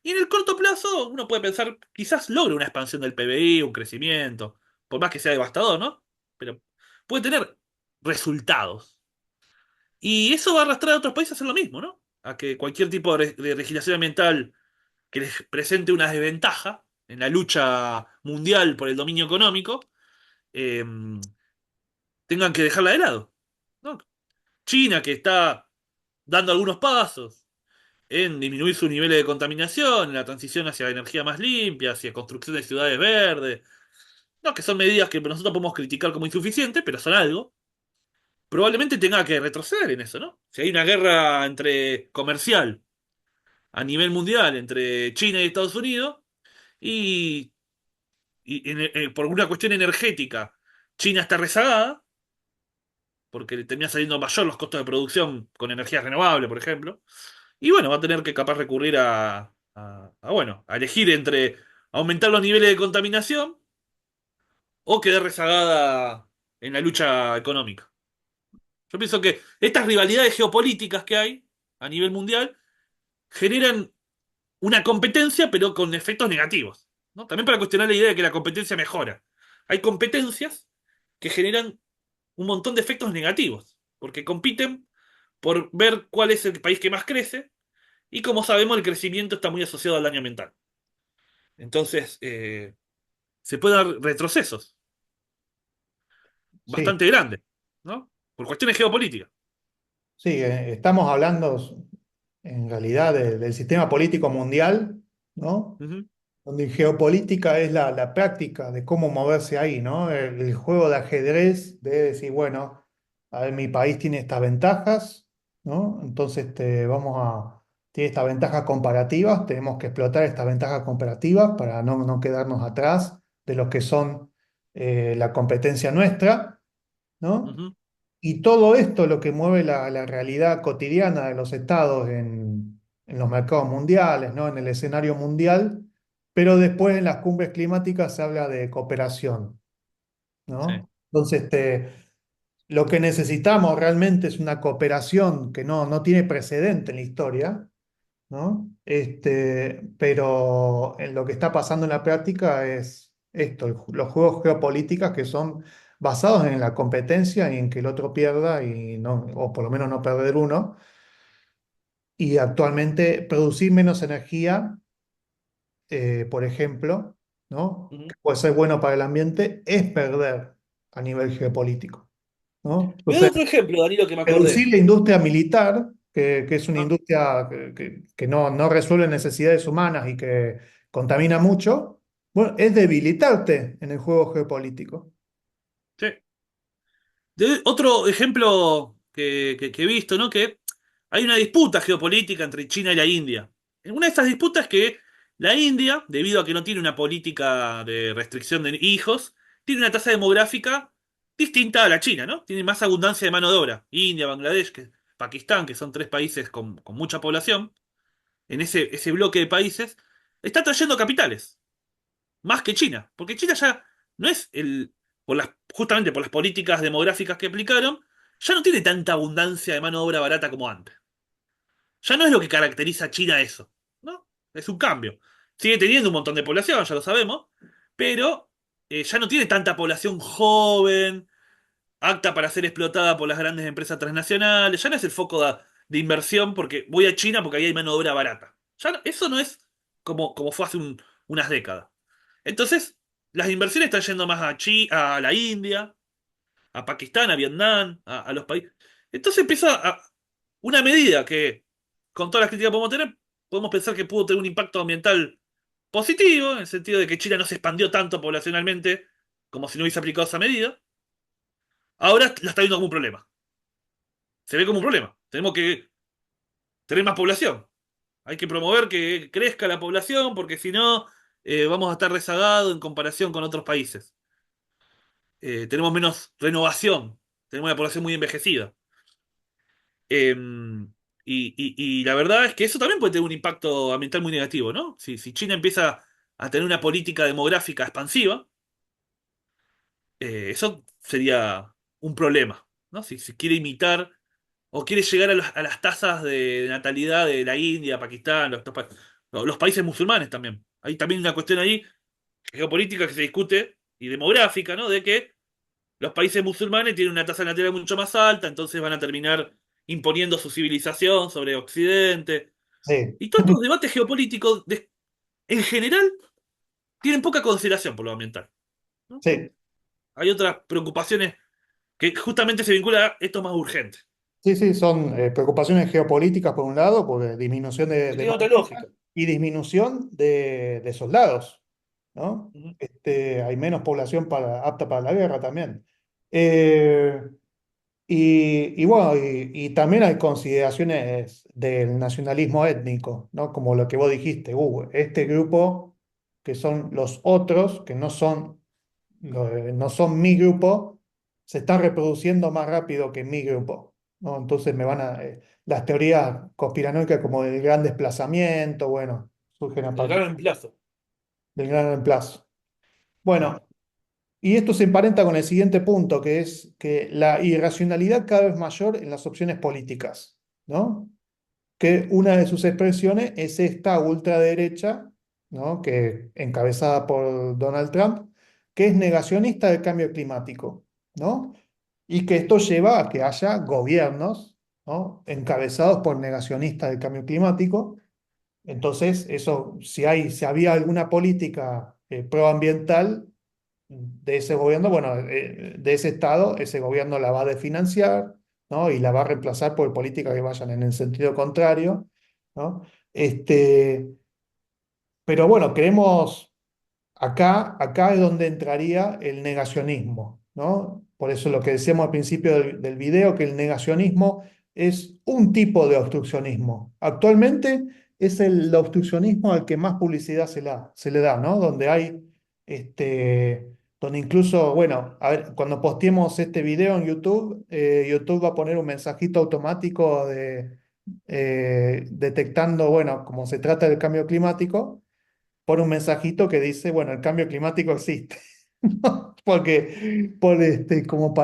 [SPEAKER 2] y en el corto plazo uno puede pensar, quizás logre una expansión del PBI, un crecimiento, por más que sea devastador, ¿no? Pero puede tener resultados. Y eso va a arrastrar a otros países a hacer lo mismo, ¿no? A que cualquier tipo de legislación ambiental que les presente una desventaja en la lucha mundial por el dominio económico, eh, tengan que dejarla de lado, ¿no? China, que está dando algunos pasos en disminuir sus niveles de contaminación, en la transición hacia energía más limpia, hacia construcción de ciudades verdes, no, que son medidas que nosotros podemos criticar como insuficientes, pero son algo. Probablemente tenga que retroceder en eso, ¿no? Si hay una guerra entre comercial a nivel mundial entre China y Estados Unidos y, por una cuestión energética China está rezagada porque le termina saliendo mayor los costos de producción con energías renovables, por ejemplo. Y bueno, va a tener que capaz recurrir bueno, a elegir entre aumentar los niveles de contaminación o quedar rezagada en la lucha económica. Yo pienso que estas rivalidades geopolíticas que hay a nivel mundial generan una competencia, pero con efectos negativos, ¿no? También para cuestionar la idea de que la competencia mejora. Hay competencias que generan un montón de efectos negativos, porque compiten por ver cuál es el país que más crece, y como sabemos, el crecimiento está muy asociado al daño ambiental. Entonces, se pueden dar retrocesos
[SPEAKER 1] Sí,
[SPEAKER 2] bastante grandes, ¿no? Por cuestiones geopolíticas.
[SPEAKER 1] sí, estamos hablando en realidad del sistema político mundial, ¿no?
[SPEAKER 2] Ujú,
[SPEAKER 1] Donde geopolítica es la práctica de cómo moverse ahí, ¿no? El juego de ajedrez de decir, bueno, a ver, mi país tiene estas ventajas, ¿no? Entonces tiene estas ventajas comparativas, tenemos que explotar estas ventajas comparativas para no quedarnos atrás de lo que son la competencia nuestra, ¿no?
[SPEAKER 2] ujú,
[SPEAKER 1] Y todo esto lo que mueve la realidad cotidiana de los estados en los mercados mundiales, ¿no? En el escenario mundial, pero después en las cumbres climáticas se habla de cooperación,
[SPEAKER 2] sí.
[SPEAKER 1] ¿no? Entonces, lo que necesitamos realmente es una cooperación que no tiene precedente en la historia, ¿no? Pero en lo que está pasando en la práctica es esto, los juegos geopolíticos que son basados en la competencia y en que el otro pierda y no, o por lo menos no perder uno. Y actualmente producir menos energía, por ejemplo, ¿no?
[SPEAKER 2] Ujú.
[SPEAKER 1] Que puede ser bueno para el ambiente, es perder a nivel geopolítico, ¿no?
[SPEAKER 2] Me doy
[SPEAKER 1] Entonces,
[SPEAKER 2] otro ejemplo, Danilo, que me
[SPEAKER 1] reducir
[SPEAKER 2] acordé.
[SPEAKER 1] la industria militar, que es una
[SPEAKER 2] Ah,
[SPEAKER 1] industria que no resuelve necesidades humanas y que contamina mucho, bueno, es debilitarte en el juego geopolítico.
[SPEAKER 2] sí. Otro ejemplo que he visto, ¿no? Que hay una disputa geopolítica entre China y la India. En una de estas disputas es que la India, debido a que no tiene una política de restricción de hijos, tiene una tasa demográfica distinta a la China, ¿no? Tiene más abundancia de mano de obra. India, Bangladesh, Pakistán, que son tres países con mucha población, en ese bloque de países, está trayendo capitales más que China, porque China ya no es justamente por las políticas demográficas que aplicaron, ya no tiene tanta abundancia de mano de obra barata como antes. Ya no es lo que caracteriza a China eso, ¿no? Es un cambio. Sigue teniendo un montón de población, ya lo sabemos, pero ya no tiene tanta población joven, apta para ser explotada por las grandes empresas transnacionales, ya no es el foco de inversión porque voy a China porque ahí hay mano de obra barata. Eso no es como fue hace unas décadas. Entonces, las inversiones están yendo más a la India, a Pakistán, a Vietnam, a los países. Entonces empieza una medida que, con todas las críticas que podemos tener, podemos pensar que pudo tener un impacto ambiental positivo, en el sentido de que China no se expandió tanto poblacionalmente como si no hubiese aplicado esa medida. Ahora la está viendo como un problema. Se ve como un problema. Tenemos que tener más población. Hay que promover que crezca la población porque si no, vamos a estar rezagados en comparación con otros países. Tenemos menos renovación, tenemos una población muy envejecida. Eh, y la verdad es que eso también puede tener un impacto ambiental muy negativo, ¿no? Si China empieza a tener una política demográfica expansiva, eso sería un problema, ¿no? Si quiere imitar o quiere llegar a las tasas de natalidad de la India, Pakistán, los países musulmanes también. Hay también una cuestión ahí geopolítica que se discute y demográfica, ¿no? De que los países musulmanes tienen una tasa natalidad mucho más alta, entonces van a terminar imponiendo su civilización sobre Occidente.
[SPEAKER 1] Sí,
[SPEAKER 2] Y todos estos debates geopolíticos, en general, tienen poca consideración por lo ambiental, ¿no?
[SPEAKER 1] sí,
[SPEAKER 2] Hay otras preocupaciones que justamente se vinculan a esto más urgente.
[SPEAKER 1] sí, sí, son preocupaciones geopolíticas por un lado, porque disminución
[SPEAKER 2] Que
[SPEAKER 1] de
[SPEAKER 2] tiene
[SPEAKER 1] mano
[SPEAKER 2] otra
[SPEAKER 1] de
[SPEAKER 2] lógica.
[SPEAKER 1] obra y disminución de soldados, ¿no?
[SPEAKER 2] Ujú.
[SPEAKER 1] Hay menos población apta para la guerra también. Eh, y bueno, y también hay consideraciones del nacionalismo étnico, ¿no? Como lo que vos dijiste, este grupo, que son los otros, que no son mi grupo, se está reproduciendo más rápido que mi grupo, ¿no? Entonces las teorías conspiranoicas como del gran desplazamiento, bueno, surgen a
[SPEAKER 2] El
[SPEAKER 1] partir
[SPEAKER 2] gran reemplazo.
[SPEAKER 1] del gran reemplazo. Bueno, y esto se emparenta con el siguiente punto, que es que la irracionalidad cada vez mayor en las opciones políticas, ¿no? Que una de sus expresiones es esta ultraderecha, ¿no? Que encabezada por Donald Trump, que es negacionista del cambio climático, ¿no? Y que esto lleva a que haya gobiernos, ¿no? Encabezados por negacionistas del cambio climático. Entonces, eso, si había alguna política proambiental de ese gobierno, bueno, de ese estado, ese gobierno la va a desfinanciar, ¿no? Y la va a reemplazar por políticas que vayan en el sentido contrario, ¿no? Este, pero bueno, creemos, acá es donde entraría el negacionismo, ¿no? Por eso lo que decíamos al principio del video, que el negacionismo es un tipo de obstruccionismo. Actualmente es el obstruccionismo al que más publicidad se le da, ¿no? Donde incluso, bueno, a ver, cuando posteemos este video en YouTube, YouTube va a poner un mensajito automático detectando, bueno, como se trata del cambio climático pone un mensajito que dice, bueno, el cambio climático existe. ¿No? Como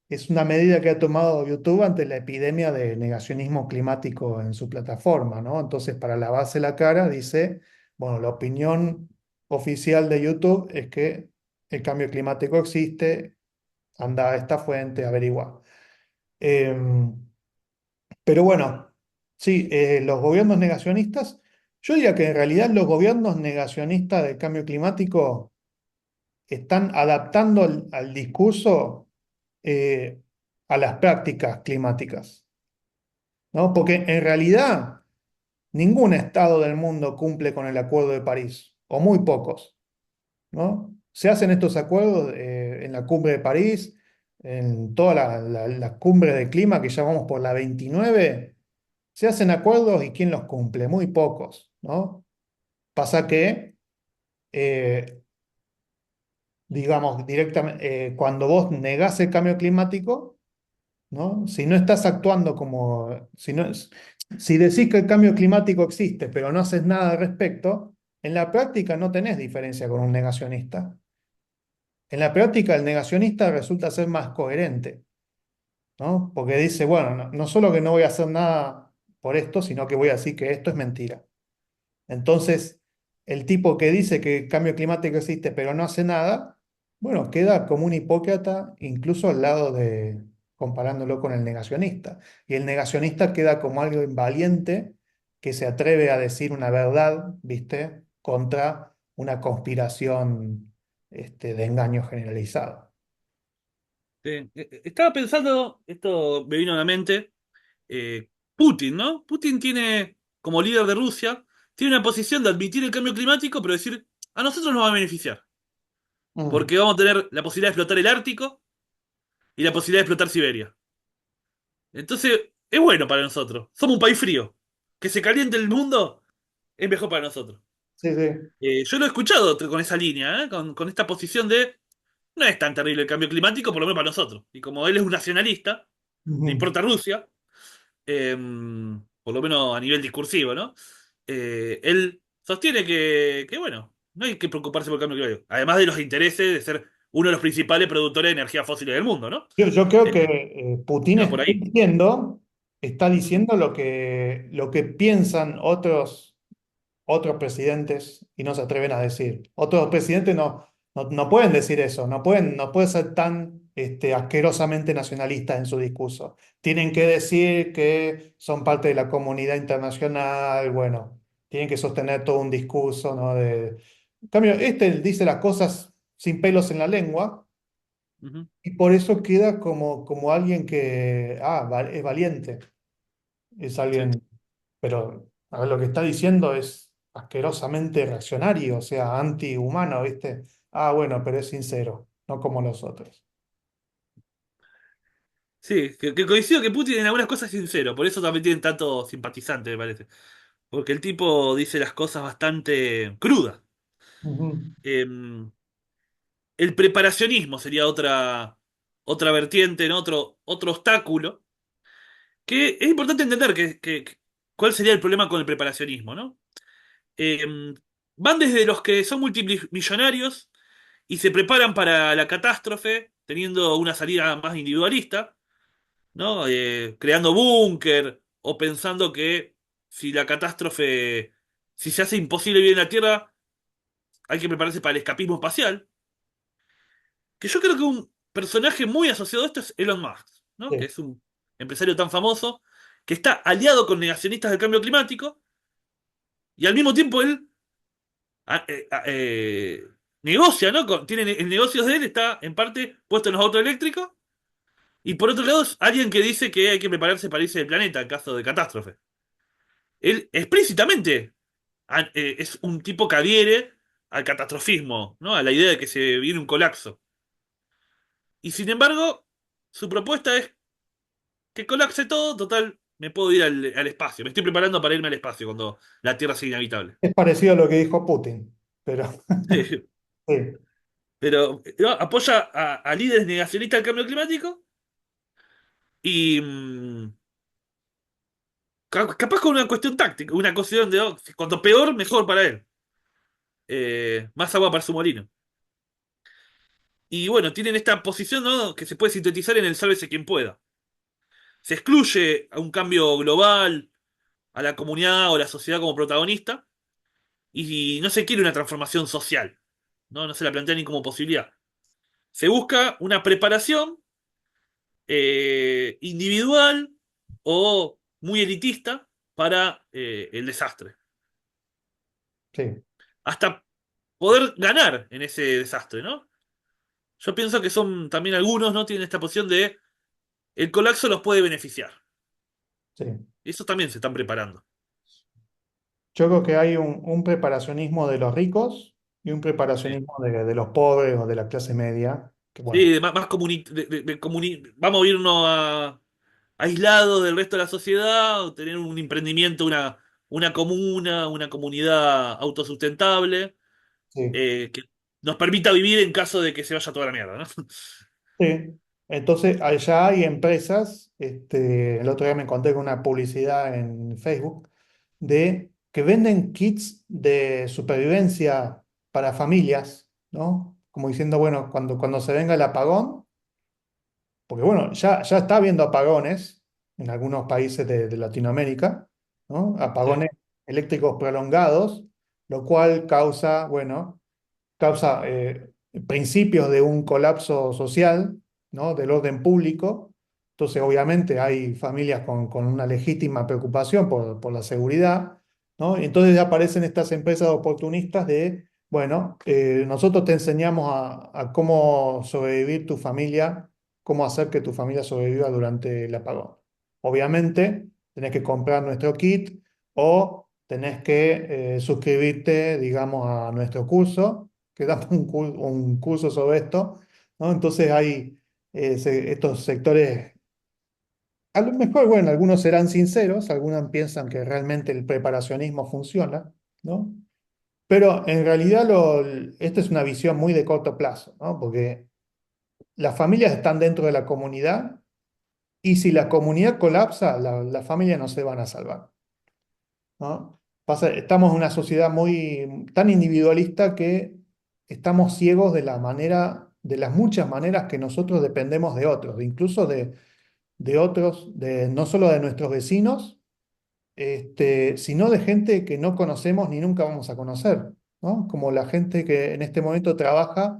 [SPEAKER 1] es una medida que ha tomado YouTube ante la epidemia de negacionismo climático en su plataforma, ¿no? Entonces, para lavarse la cara, dice, bueno, la opinión oficial de YouTube es que el cambio climático existe, anda a esta fuente, averigua. Em, pero bueno, sí, los gobiernos negacionistas, yo diría que en realidad los gobiernos negacionistas del cambio climático están adaptando al discurso eh, a las prácticas climáticas, ¿no? Porque en realidad ningún estado del mundo cumple con el Acuerdo de París, o muy pocos, ¿no? Se hacen estos acuerdos en la cumbre de París, en todas las cumbres de clima que ya vamos por la 29. Se hacen acuerdos y ¿quién los cumple? Muy pocos, ¿no? Pasa que, eh, digamos, directamente, cuando vos negás el cambio climático, ¿no? Si no estás actuando si decís que el cambio climático existe, pero no haces nada al respecto, en la práctica no tenés diferencia con un negacionista. En la práctica, el negacionista resulta ser más coherente, ¿no? Porque dice, bueno, no solo que no voy a hacer nada por esto, sino que voy a decir que esto es mentira. Entonces, el tipo que dice que el cambio climático existe pero no hace nada, bueno, queda como un hipócrita incluso al lado comparándolo con el negacionista. Y el negacionista queda como algo invaliente que se atreve a decir una verdad, ¿viste? Contra una conspiración, de engaño generalizado.
[SPEAKER 2] Estaba pensando, esto me vino a la mente, Putin, ¿no? Putin tiene, como líder de Rusia, tiene una posición de admitir el cambio climático, pero decir, a nosotros nos va a beneficiar,
[SPEAKER 1] Mm,
[SPEAKER 2] porque vamos a tener la posibilidad de explotar el Ártico y la posibilidad de explotar Siberia. Entonces, es bueno para nosotros. Somos un país frío. Que se caliente el mundo es mejor para nosotros.
[SPEAKER 1] sí, sí.
[SPEAKER 2] Yo lo he escuchado con esa línea, con esta posición de no es tan terrible el cambio climático, por lo menos para nosotros. Y como él es un nacionalista, le
[SPEAKER 1] Ujú.
[SPEAKER 2] importa Rusia, eh, por lo menos a nivel discursivo, ¿no? Él sostiene bueno, no hay que preocuparse por el cambio climático. Además de los intereses de ser uno de los principales productores de energía fósil del mundo, ¿no?
[SPEAKER 1] Yo creo
[SPEAKER 2] Eh,
[SPEAKER 1] que Putin
[SPEAKER 2] Iba por ahí.
[SPEAKER 1] está diciendo lo que piensan otros presidentes y no se atreven a decir. Otros presidentes no pueden decir eso, no pueden ser tan asquerosamente nacionalistas en su discurso. Tienen que decir que son parte de la comunidad internacional, bueno, tienen que sostener todo un discurso, ¿no? En cambio, este dice las cosas sin pelos en la lengua
[SPEAKER 2] Ujú.
[SPEAKER 1] y por eso queda como alguien que, es valiente, es
[SPEAKER 2] Sí.
[SPEAKER 1] alguien, pero a ver, lo que está diciendo es asquerosamente reaccionario, o sea, antihumano, ¿viste? Bueno, pero es sincero, no como los otros.
[SPEAKER 2] Sí, que coincido que Putin en algunas cosas es sincero, por eso también tienen tanto simpatizante, me parece. Porque el tipo dice las cosas bastante crudas.
[SPEAKER 1] Ujú.
[SPEAKER 2] Em, el preparacionismo sería otra vertiente, ¿no? Otro obstáculo. Que es importante entender cuál sería el problema con el preparacionismo, ¿no? Van desde los que son multimillonarios y se preparan para la catástrofe, teniendo una salida más individualista, ¿no? Creando búnker o pensando que si la catástrofe, si se hace imposible vivir en la Tierra, hay que prepararse para el escapismo espacial. Que yo creo que un personaje muy asociado a esto es Elon Musk, ¿no? Que
[SPEAKER 1] Sí.
[SPEAKER 2] es un empresario tan famoso que está aliado con negacionistas del cambio climático y al mismo tiempo él negocia, ¿no? Tiene el negocio de él, está en parte puesto en los autos eléctricos. Y por otro lado, es alguien que dice que hay que prepararse para irse del planeta en caso de catástrofe. Él explícitamente es un tipo que adhiere al catastrofismo, ¿no? A la idea de que se viene un colapso. Y sin embargo, su propuesta es que colapse todo, total, me puedo ir al espacio. Me estoy preparando para irme al espacio cuando la Tierra sea inhabitable.
[SPEAKER 1] Es parecido a lo que dijo Putin, pero sí,
[SPEAKER 2] Pero apoya a líderes negacionistas del cambio climático y capaz con una cuestión táctica, una cuestión de cuanto peor, mejor para él. Más agua para su molino. Y bueno, tienen esta posición, ¿no? Que se puede sintetizar en el sálvese quien pueda. Se excluye a un cambio global, a la comunidad o la sociedad como protagonista, y no se quiere una transformación social. No se la plantea ni como posibilidad. Se busca una preparación individual o muy elitista para el desastre.
[SPEAKER 1] sí,
[SPEAKER 2] Hasta poder ganar en ese desastre, ¿no? Yo pienso que son también algunos, ¿no? Tienen esta posición de el colapso los puede beneficiar.
[SPEAKER 1] sí.
[SPEAKER 2] Y eso también se están preparando.
[SPEAKER 1] Yo creo que hay un preparacionismo de los ricos y un
[SPEAKER 2] Sí.
[SPEAKER 1] preparacionismo de los pobres o de la clase media, que bueno,
[SPEAKER 2] Sí, más vamos a irnos aislados del resto de la sociedad, o tener un emprendimiento, una comuna, una comunidad autosustentable,
[SPEAKER 1] sí,
[SPEAKER 2] que nos permita vivir en caso de que se vaya toda la mierda, ¿no?
[SPEAKER 1] sí. Entonces, allá hay empresas, el otro día me encontré con una publicidad en Facebook de que venden kits de supervivencia para familias, ¿no? Como diciendo, bueno, cuando se venga el apagón, porque bueno, ya está habiendo apagones en algunos países de Latinoamérica, ¿no?
[SPEAKER 2] Sí,
[SPEAKER 1] Apagones eléctricos prolongados, lo cual causa principios de un colapso social, ¿no? Del orden público. Entonces, obviamente, hay familias con una legítima preocupación por la seguridad, ¿no? Y entonces aparecen estas empresas oportunistas de, bueno, nosotros te enseñamos a cómo sobrevivir tu familia, cómo hacer que tu familia sobreviva durante el apagón. Obviamente, tenés que comprar nuestro kit o tenés que suscribirte, digamos, a nuestro curso que damos un curso sobre esto, ¿no? Entonces hay estos sectores, a lo mejor, bueno, algunos serán sinceros, algunos piensan que realmente el preparacionismo funciona, ¿no? Pero en realidad esta es una visión muy de corto plazo, ¿no? Porque las familias están dentro de la comunidad y si la comunidad colapsa, las familias no se van a salvar, ¿no? Estamos en una sociedad muy tan individualista que estamos ciegos de la manera, de las muchas maneras que nosotros dependemos de otros, incluso de otros, no solo de nuestros vecinos, sino de gente que no conocemos ni nunca vamos a conocer, ¿no? Como la gente que en este momento trabaja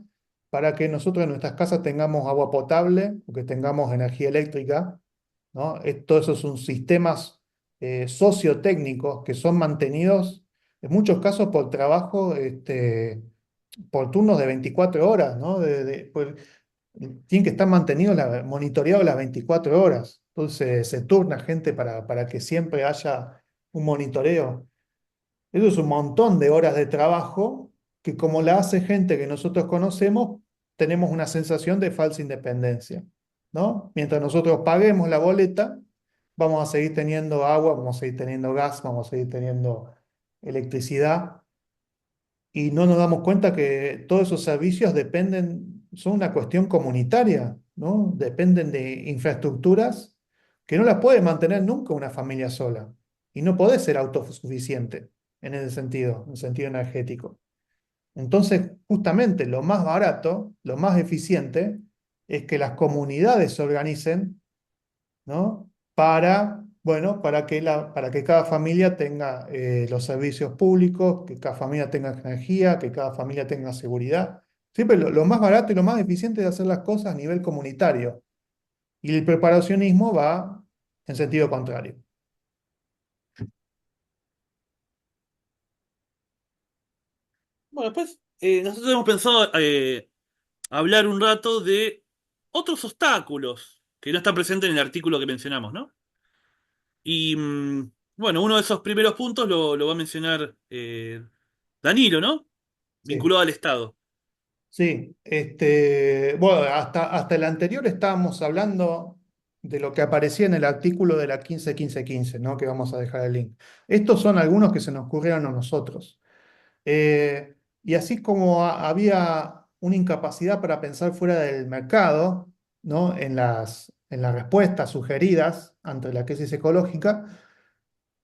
[SPEAKER 1] para que nosotros en nuestras casas tengamos agua potable o que tengamos energía eléctrica, ¿no? Todo eso son sistemas sociotécnicos que son mantenidos en muchos casos por trabajo, por turnos de 24 horas, ¿no? Tienen que estar mantenidos, monitoreados las 24 horas. Entonces se turna gente para que siempre haya un monitoreo. Eso es un montón de horas de trabajo que como la hace gente que nosotros conocemos, tenemos una sensación de falsa independencia, ¿no? Mientras nosotros paguemos la boleta, vamos a seguir teniendo agua, vamos a seguir teniendo gas, vamos a seguir teniendo electricidad y no nos damos cuenta que todos esos servicios dependen, son una cuestión comunitaria, ¿no? Dependen de infraestructuras que no las puede mantener nunca una familia sola y no puede ser autosuficiente en el sentido energético. Entonces, justamente lo más barato, lo más eficiente, es que las comunidades se organicen, ¿no? Bueno, para que cada familia tenga los servicios públicos, que cada familia tenga energía, que cada familia tenga seguridad. Siempre lo más barato y lo más eficiente es hacer las cosas a nivel comunitario. Y el preparacionismo va en sentido contrario.
[SPEAKER 2] Bueno, pues nosotros hemos pensado hablar un rato de otros obstáculos que no están presentes en el artículo que mencionamos, ¿no? Y bueno, uno de esos primeros puntos lo va a mencionar Danilo, ¿no?
[SPEAKER 1] Sí.
[SPEAKER 2] Vinculado al Estado.
[SPEAKER 1] Sí, bueno, hasta el anterior estábamos hablando de lo que aparecía en el artículo de la 15-15-15, ¿no? Que vamos a dejar el link. Estos son algunos que se nos ocurrieron a nosotros. Y así como había una incapacidad para pensar fuera del mercado, ¿no? En las respuestas sugeridas ante la crisis ecológica,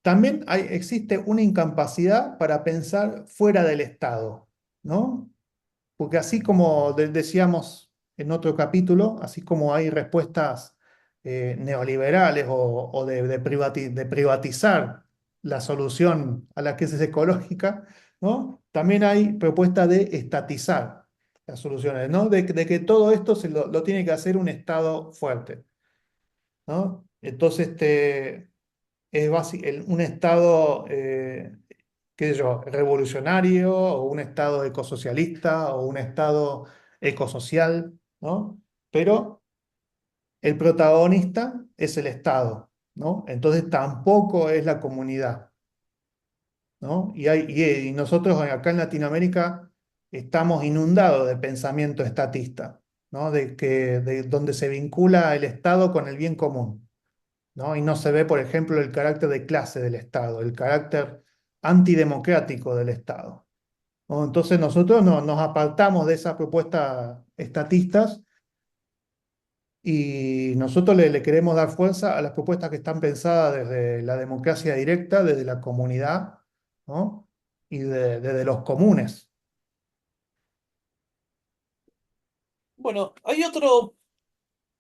[SPEAKER 1] también existe una incapacidad para pensar fuera del Estado, ¿no? Porque así como decíamos en otro capítulo, así como hay respuestas neoliberales o de privatizar la solución a la crisis ecológica, ¿no? También hay propuestas de estatizar las soluciones, ¿no? De que todo esto lo tiene que hacer un Estado fuerte, ¿no? Entonces, es un Estado qué sé yo, revolucionario, o un Estado ecosocialista, o un Estado ecosocial, ¿no? Pero el protagonista es el Estado, ¿no? Entonces tampoco es la comunidad, ¿no? Y nosotros acá en Latinoamérica estamos inundados de pensamiento estatista, ¿no? De donde se vincula el Estado con el bien común, ¿no? Y no se ve, por ejemplo, el carácter de clase del Estado, el carácter antidemocrático del Estado, ¿no? Entonces nosotros nos apartamos de esas propuestas estatistas y nosotros le queremos dar fuerza a las propuestas que están pensadas desde la democracia directa, desde la comunidad, ¿no? Y desde los comunes.
[SPEAKER 2] Bueno, hay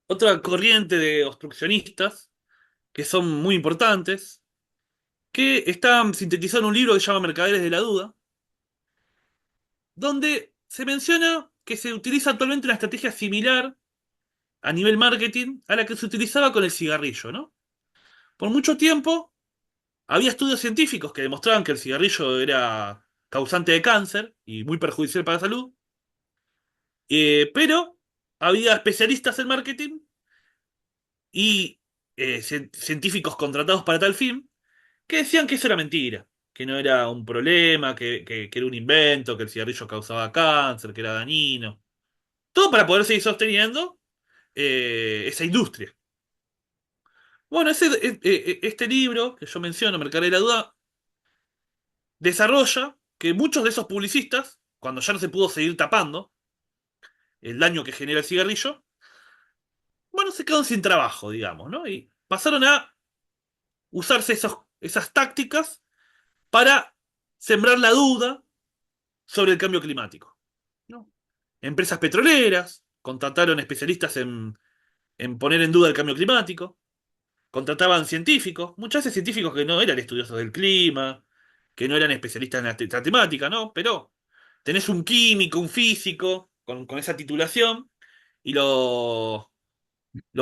[SPEAKER 2] otra corriente de obstruccionistas que son muy importantes, que están sintetizados en un libro que se llama Mercaderes de la Duda, donde se menciona que se utiliza actualmente una estrategia similar a nivel marketing a la que se utilizaba con el cigarrillo, ¿no? Por mucho tiempo había estudios científicos que demostraban que el cigarrillo era causante de cáncer y muy perjudicial para la salud, pero había especialistas en marketing y científicos contratados para tal fin que decían que eso era mentira, que no era un problema, que era un invento, que el cigarrillo causaba cáncer, que era dañino. Todo para poder seguir sosteniendo esa industria. Bueno, este libro que yo menciono, Mercader de la Duda, desarrolla que muchos de esos publicistas, cuando ya no se pudo seguir tapando el daño que genera el cigarrillo, bueno, se quedaron sin trabajo, digamos, ¿no? Y pasaron a usarse esas tácticas para sembrar la duda sobre el cambio climático, ¿no? Empresas petroleras contrataron especialistas en poner en duda el cambio climático, contrataban científicos, muchas veces científicos que no eran estudiosos del clima, que no eran especialistas en la temática, ¿no? Pero tenés un químico, un físico, con esa titulación y lo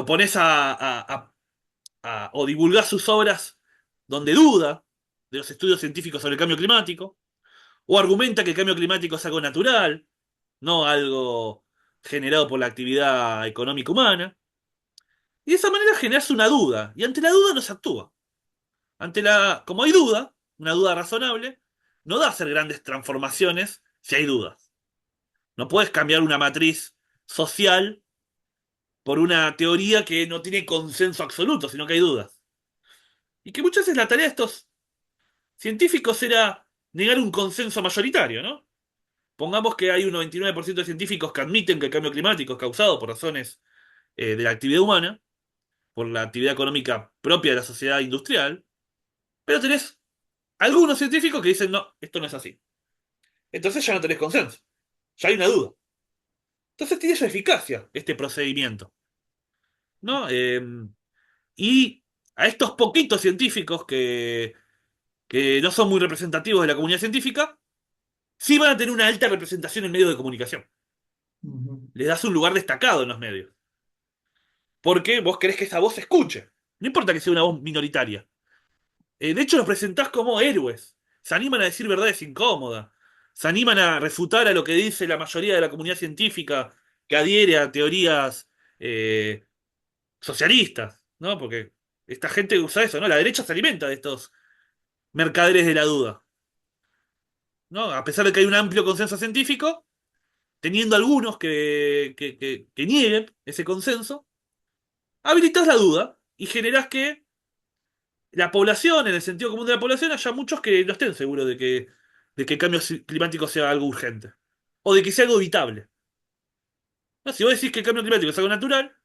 [SPEAKER 2] pones o divulgás sus obras donde duda de los estudios científicos sobre el cambio climático, o argumenta que el cambio climático es algo natural, no algo generado por la actividad económica humana. Y de esa manera generas una duda, y ante la duda no se actúa. Como hay duda, una duda razonable, no da a hacer grandes transformaciones si hay dudas. No puedes cambiar una matriz social por una teoría que no tiene consenso absoluto, sino que hay dudas. Y que muchas veces la tarea de estos científicos era negar un consenso mayoritario, ¿no? Pongamos que hay un 99% de científicos que admiten que el cambio climático es causado por razones de la actividad humana, por la actividad económica propia de la sociedad industrial, pero tenés algunos científicos que dicen, no, esto no es así. Entonces ya no tenés consenso, ya hay una duda. Entonces tiene su eficacia este procedimiento, ¿no? Y a estos poquitos científicos que no son muy representativos de la comunidad científica, sí van a tener una alta representación en medios de comunicación.
[SPEAKER 1] Ujú.
[SPEAKER 2] Les das un lugar destacado en los medios. Porque vos querés que esa voz se escuche. No importa que sea una voz minoritaria. De hecho, los presentás como héroes. Se animan a decir verdades incómodas. Se animan a refutar a lo que dice la mayoría de la comunidad científica que adhiere a teorías eh, socialistas, ¿no? Porque esta gente usa eso, ¿no? La derecha se alimenta de estos mercaderes de la duda, ¿no? A pesar de que hay un amplio consenso científico, teniendo algunos que nieguen ese consenso, habilitas la duda y generás que la población, en el sentido común de la población, haya muchos que no estén seguros de que el cambio climático sea algo urgente. O de que sea algo evitable. No, si vos decís que el cambio climático es algo natural,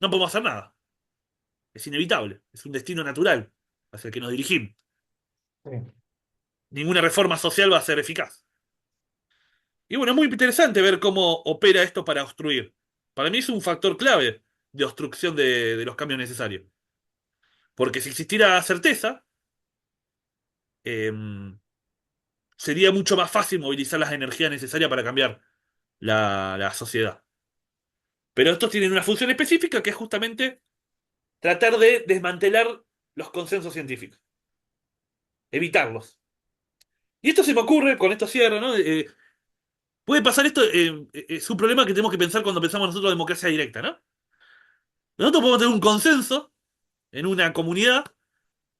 [SPEAKER 2] no podemos hacer nada. Es inevitable. Es un destino natural hacia el que nos dirigimos.
[SPEAKER 1] Sí.
[SPEAKER 2] Ninguna reforma social va a ser eficaz. Y bueno, es muy interesante ver cómo opera esto para obstruir. Para mí es un factor clave de obstrucción de los cambios necesarios. Porque si existiera certeza, eh, sería mucho más fácil movilizar las energías necesarias para cambiar la sociedad. Pero estos tienen una función específica que es justamente tratar de desmantelar los consensos científicos, evitarlos. Y esto se me ocurre, con esto cierro, ¿no? Puede pasar esto, es un problema que tenemos que pensar cuando pensamos nosotros en democracia directa, ¿no? Nosotros podemos tener un consenso en una comunidad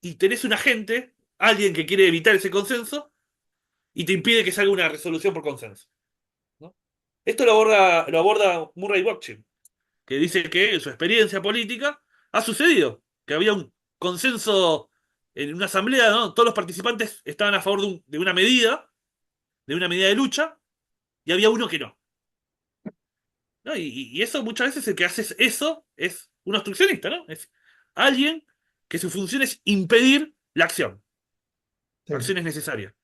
[SPEAKER 2] y tenés un agente, alguien que quiere evitar ese consenso y te impide que salga una resolución por consenso, ¿no? Esto lo aborda Murray Bookchin, que dice que en su experiencia política ha sucedido, que había un consenso en una asamblea, ¿no? Todos los participantes estaban a favor de una medida de lucha, y había uno que no. ¿No? Y eso muchas veces el que hace eso es un obstruccionista, ¿no? Es alguien que su función es impedir la acción,
[SPEAKER 1] Sí.
[SPEAKER 2] acciones necesarias.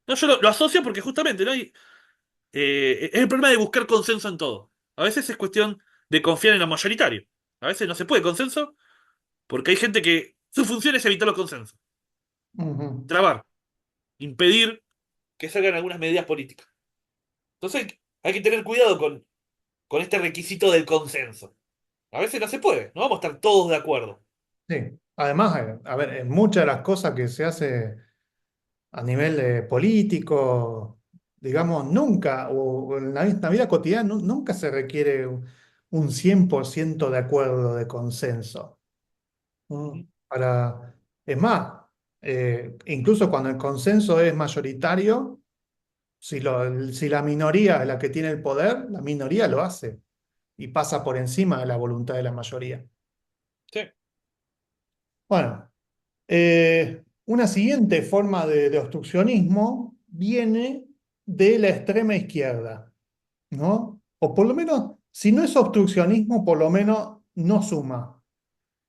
[SPEAKER 2] No, yo lo asocio porque justamente, ¿no? Es el problema de buscar consenso en todo. A veces es cuestión de confiar en lo mayoritario. A veces no se puede consenso porque hay gente que su función es evitar los consensos,
[SPEAKER 1] Ujú.
[SPEAKER 2] trabar, impedir que salgan algunas medidas políticas. Entonces hay que tener cuidado con este requisito del consenso. A veces no se puede, no vamos a estar todos de acuerdo.
[SPEAKER 1] Sí. Además, a ver, en muchas de las cosas que se hace a nivel político, digamos, nunca, o en la vida cotidiana, nunca se requiere un 100% de acuerdo, de consenso. ¿No? Es más, incluso cuando el consenso es mayoritario, si la minoría es la que tiene el poder, la minoría lo hace y pasa por encima de la voluntad de la mayoría.
[SPEAKER 2] Sí,
[SPEAKER 1] Bueno, una siguiente forma de obstruccionismo viene de la extrema izquierda, ¿no? O por lo menos, si no es obstruccionismo, por lo menos no suma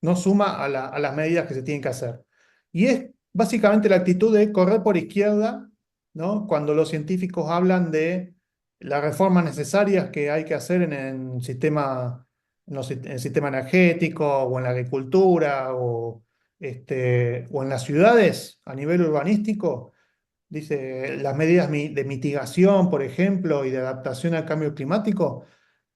[SPEAKER 1] a las medidas que se tienen que hacer. Y es básicamente la actitud de correr por izquierda, ¿no? Cuando los científicos hablan de las reformas necesarias que hay que hacer en el sistema energético o en la agricultura o en las ciudades a nivel urbanístico. dice las medidas de mitigación, por ejemplo, y de adaptación al cambio climático,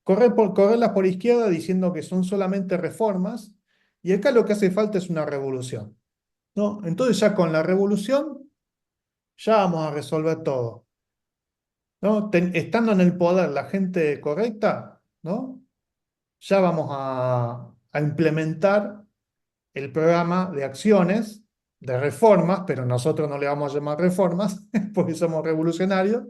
[SPEAKER 1] correrlas por izquierda diciendo que son solamente reformas, y acá lo que hace falta es una revolución, ¿no? Entonces ya con la revolución ya vamos a resolver todo, ¿no? Estando en el poder la gente correcta, ¿no? Ya vamos a implementar el programa de acciones, de reformas, pero nosotros no le vamos a llamar reformas porque somos revolucionarios,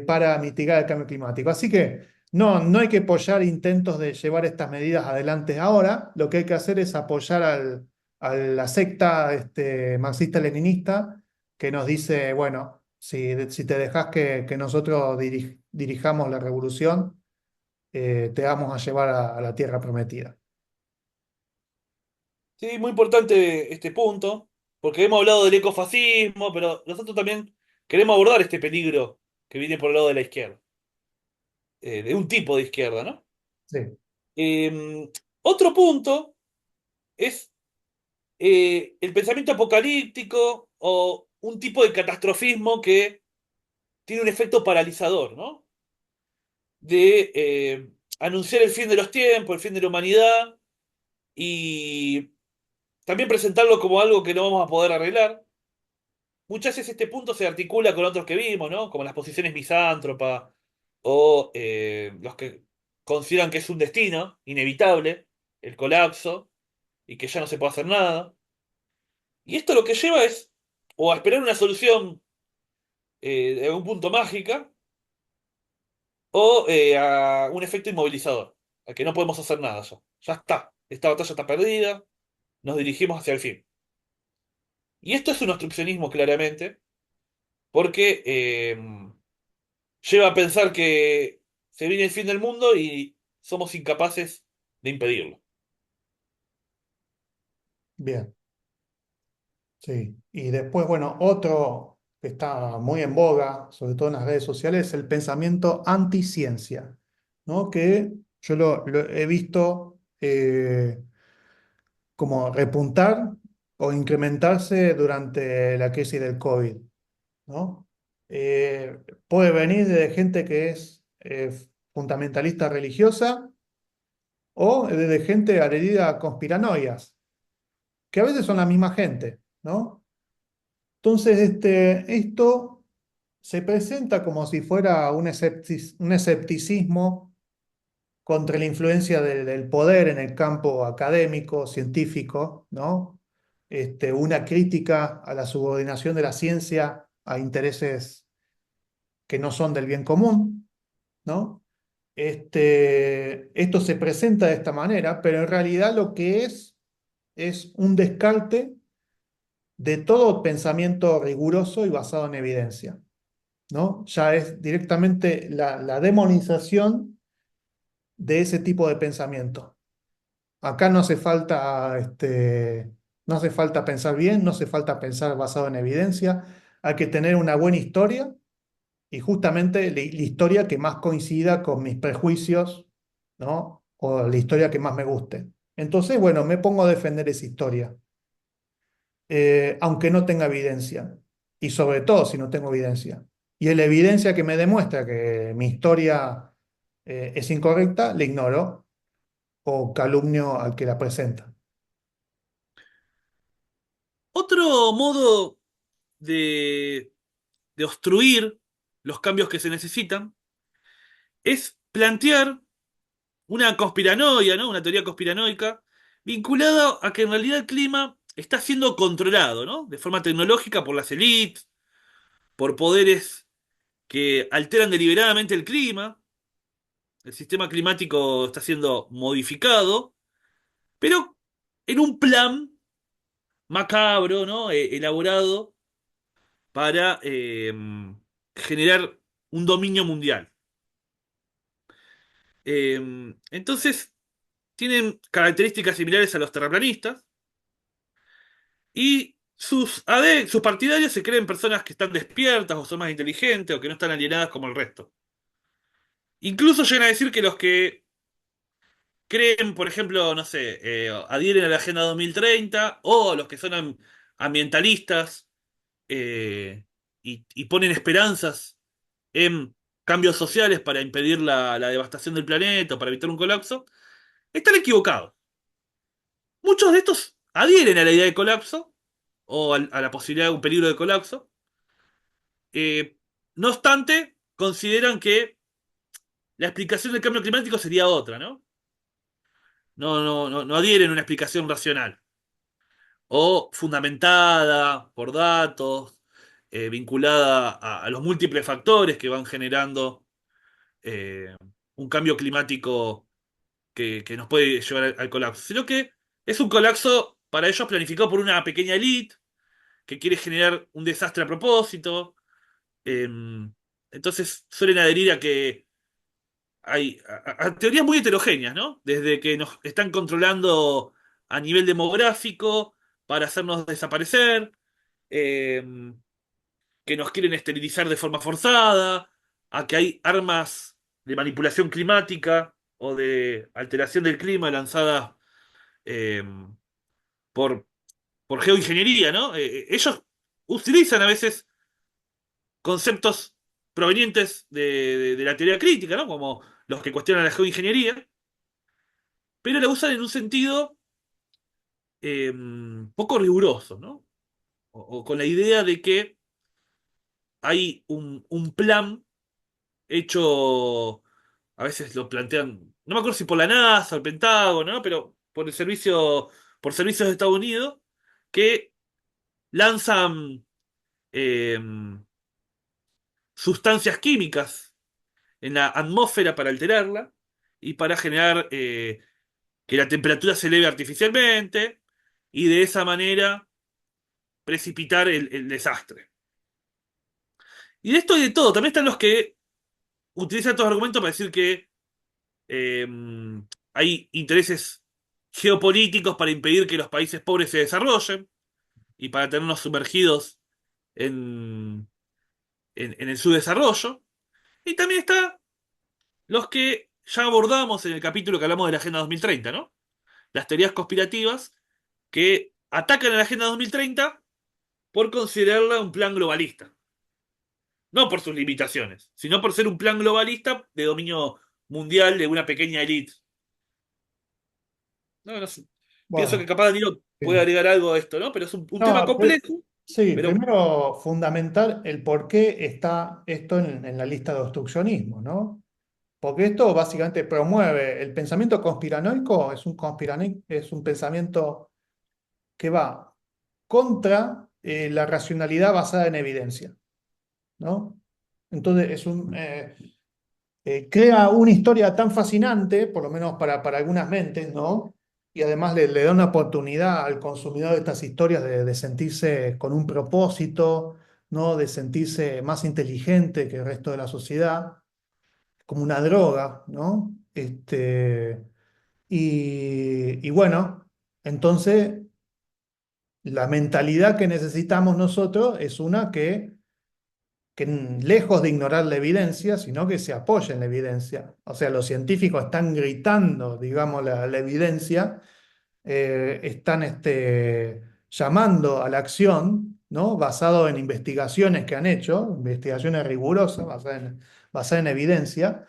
[SPEAKER 1] para mitigar el cambio climático. Así que no hay que apoyar intentos de llevar estas medidas adelante ahora, lo que hay que hacer es apoyar a la secta marxista-leninista que nos dice, bueno, si te dejas que nosotros dirijamos la revolución, te vamos a llevar a la tierra prometida.
[SPEAKER 2] Sí, muy importante este punto, porque hemos hablado del ecofascismo, pero nosotros también queremos abordar este peligro que viene por el lado de la izquierda, de un tipo de izquierda, ¿no?
[SPEAKER 1] Sí,
[SPEAKER 2] Otro punto es el pensamiento apocalíptico o un tipo de catastrofismo que tiene un efecto paralizador, ¿no? De anunciar el fin de los tiempos, el fin de la humanidad y también presentarlo como algo que no vamos a poder arreglar. Muchas veces este punto se articula con otros que vimos, ¿no? Como las posiciones misántropas o los que consideran que es un destino inevitable, el colapso, y que ya no se puede hacer nada. Y esto lo que lleva es o a esperar una solución de algún punto mágica o a un efecto inmovilizador, a que no podemos hacer nada ya. Ya está, esta batalla está perdida, nos dirigimos hacia el fin. Y esto es un obstruccionismo claramente, porque lleva a pensar que se viene el fin del mundo y somos incapaces de impedirlo.
[SPEAKER 1] bien. Sí, y después, bueno, otro que está muy en boga, sobre todo en las redes sociales, es el pensamiento anticiencia, ¿no? Que yo lo he visto como repuntar o incrementarse durante la crisis del COVID, ¿no? Eh, Puede venir de gente que es fundamentalista religiosa o de gente adherida a conspiranoias, que a veces son la misma gente, ¿no? Entonces, esto se presenta como si fuera un escepticismo contra la influencia del poder en el campo académico, científico, ¿no? Una crítica a la subordinación de la ciencia a intereses que no son del bien común, ¿no? Esto se presenta de esta manera, pero en realidad lo que es un descarte de todo pensamiento riguroso y basado en evidencia, ¿no? Ya es directamente la demonización de ese tipo de pensamiento. Acá no hace falta pensar bien, no hace falta pensar basado en evidencia, hay que tener una buena historia y justamente la historia que más coincida con mis prejuicios, ¿no? O la historia que más me guste. Entonces, bueno, me pongo a defender esa historia, aunque no tenga evidencia. Y sobre todo si no tengo evidencia. Y es la evidencia que me demuestra que mi historia es incorrecta, la ignoro o calumnio al que la presenta.
[SPEAKER 2] Otro modo de, de obstruir los cambios que se necesitan es plantear una conspiranoia, ¿no? Una teoría conspiranoica vinculada a que en realidad el clima está siendo controlado, ¿no? De forma tecnológica por las élites, por poderes que alteran deliberadamente el clima. El sistema climático está siendo modificado, pero en un plan macabro, ¿no? Elaborado para generar un dominio mundial. Entonces, tienen características similares a los terraplanistas y sus partidarios se creen personas que están despiertas o son más inteligentes o que no están alienadas como el resto. Incluso llegan a decir que los que creen, por ejemplo, no sé, adhieren a la Agenda 2030 o los que son ambientalistas eh, y ponen esperanzas en cambios sociales para impedir la devastación del planeta, para evitar un colapso, están equivocados. Muchos de estos adhieren a la idea de colapso o a la posibilidad de un peligro de colapso. Eh, no obstante, consideran que la explicación del cambio climático sería otra, ¿no? No adhieren a una explicación racional o fundamentada por datos, vinculada a los múltiples factores que van generando eh, un cambio climático que nos puede llevar al colapso, sino que es un colapso para ellos planificado por una pequeña élite que quiere generar un desastre a propósito. eh, entonces suelen adherir a que hay a teorías muy heterogéneas, ¿no? Desde que nos están controlando a nivel demográfico para hacernos desaparecer, eh, que nos quieren esterilizar de forma forzada, a que hay armas de manipulación climática o de alteración del clima lanzadas eh, por, por geoingeniería, ¿no? Ellos utilizan a veces conceptos provenientes de la teoría crítica, ¿no? Como los que cuestionan la geoingeniería, pero la usan en un sentido poco riguroso, ¿no? O con la idea de que hay un plan hecho, a veces lo plantean, no me acuerdo si por la NASA o el Pentágono, ¿no? Pero por servicios de Estados Unidos, que lanzan eh, sustancias químicas en la atmósfera para alterarla y para generar que la temperatura se eleve artificialmente y de esa manera precipitar el desastre. Y de esto y de todo, también están los que utilizan estos argumentos para decir que eh, hay intereses geopolíticos para impedir que los países pobres se desarrollen y para tenernos sumergidos en, en el subdesarrollo. Y también está los que ya abordamos en el capítulo que hablamos de la Agenda 2030, ¿no? Las teorías conspirativas que atacan a la Agenda 2030 por considerarla un plan globalista. No por sus limitaciones, sino por ser un plan globalista de dominio mundial de una pequeña élite. No sé. Pienso que
[SPEAKER 1] Bueno,
[SPEAKER 2] capaz Danilo puede
[SPEAKER 1] sí.
[SPEAKER 2] agregar algo a esto, ¿no? Pero es un tema
[SPEAKER 1] No,
[SPEAKER 2] complejo,
[SPEAKER 1] sí,
[SPEAKER 2] pero
[SPEAKER 1] primero fundamental el por qué está esto en la lista de obstruccionismo, ¿no? Porque esto básicamente promueve el pensamiento conspiranoico, es un pensamiento que va contra la racionalidad basada en evidencia, ¿no? Entonces crea una historia tan fascinante, por lo menos para algunas mentes, ¿no? Y además le da una oportunidad al consumidor de estas historias de sentirse con un propósito, ¿no? De sentirse más inteligente que el resto de la sociedad, como una droga, ¿no? Y bueno, entonces la mentalidad que necesitamos nosotros es una que lejos de ignorar la evidencia, sino que se apoya en la evidencia. O sea, los científicos están gritando, digamos, la evidencia, están llamando a la acción, ¿no? Basado en investigaciones que han hecho, investigaciones rigurosas, basadas en evidencia,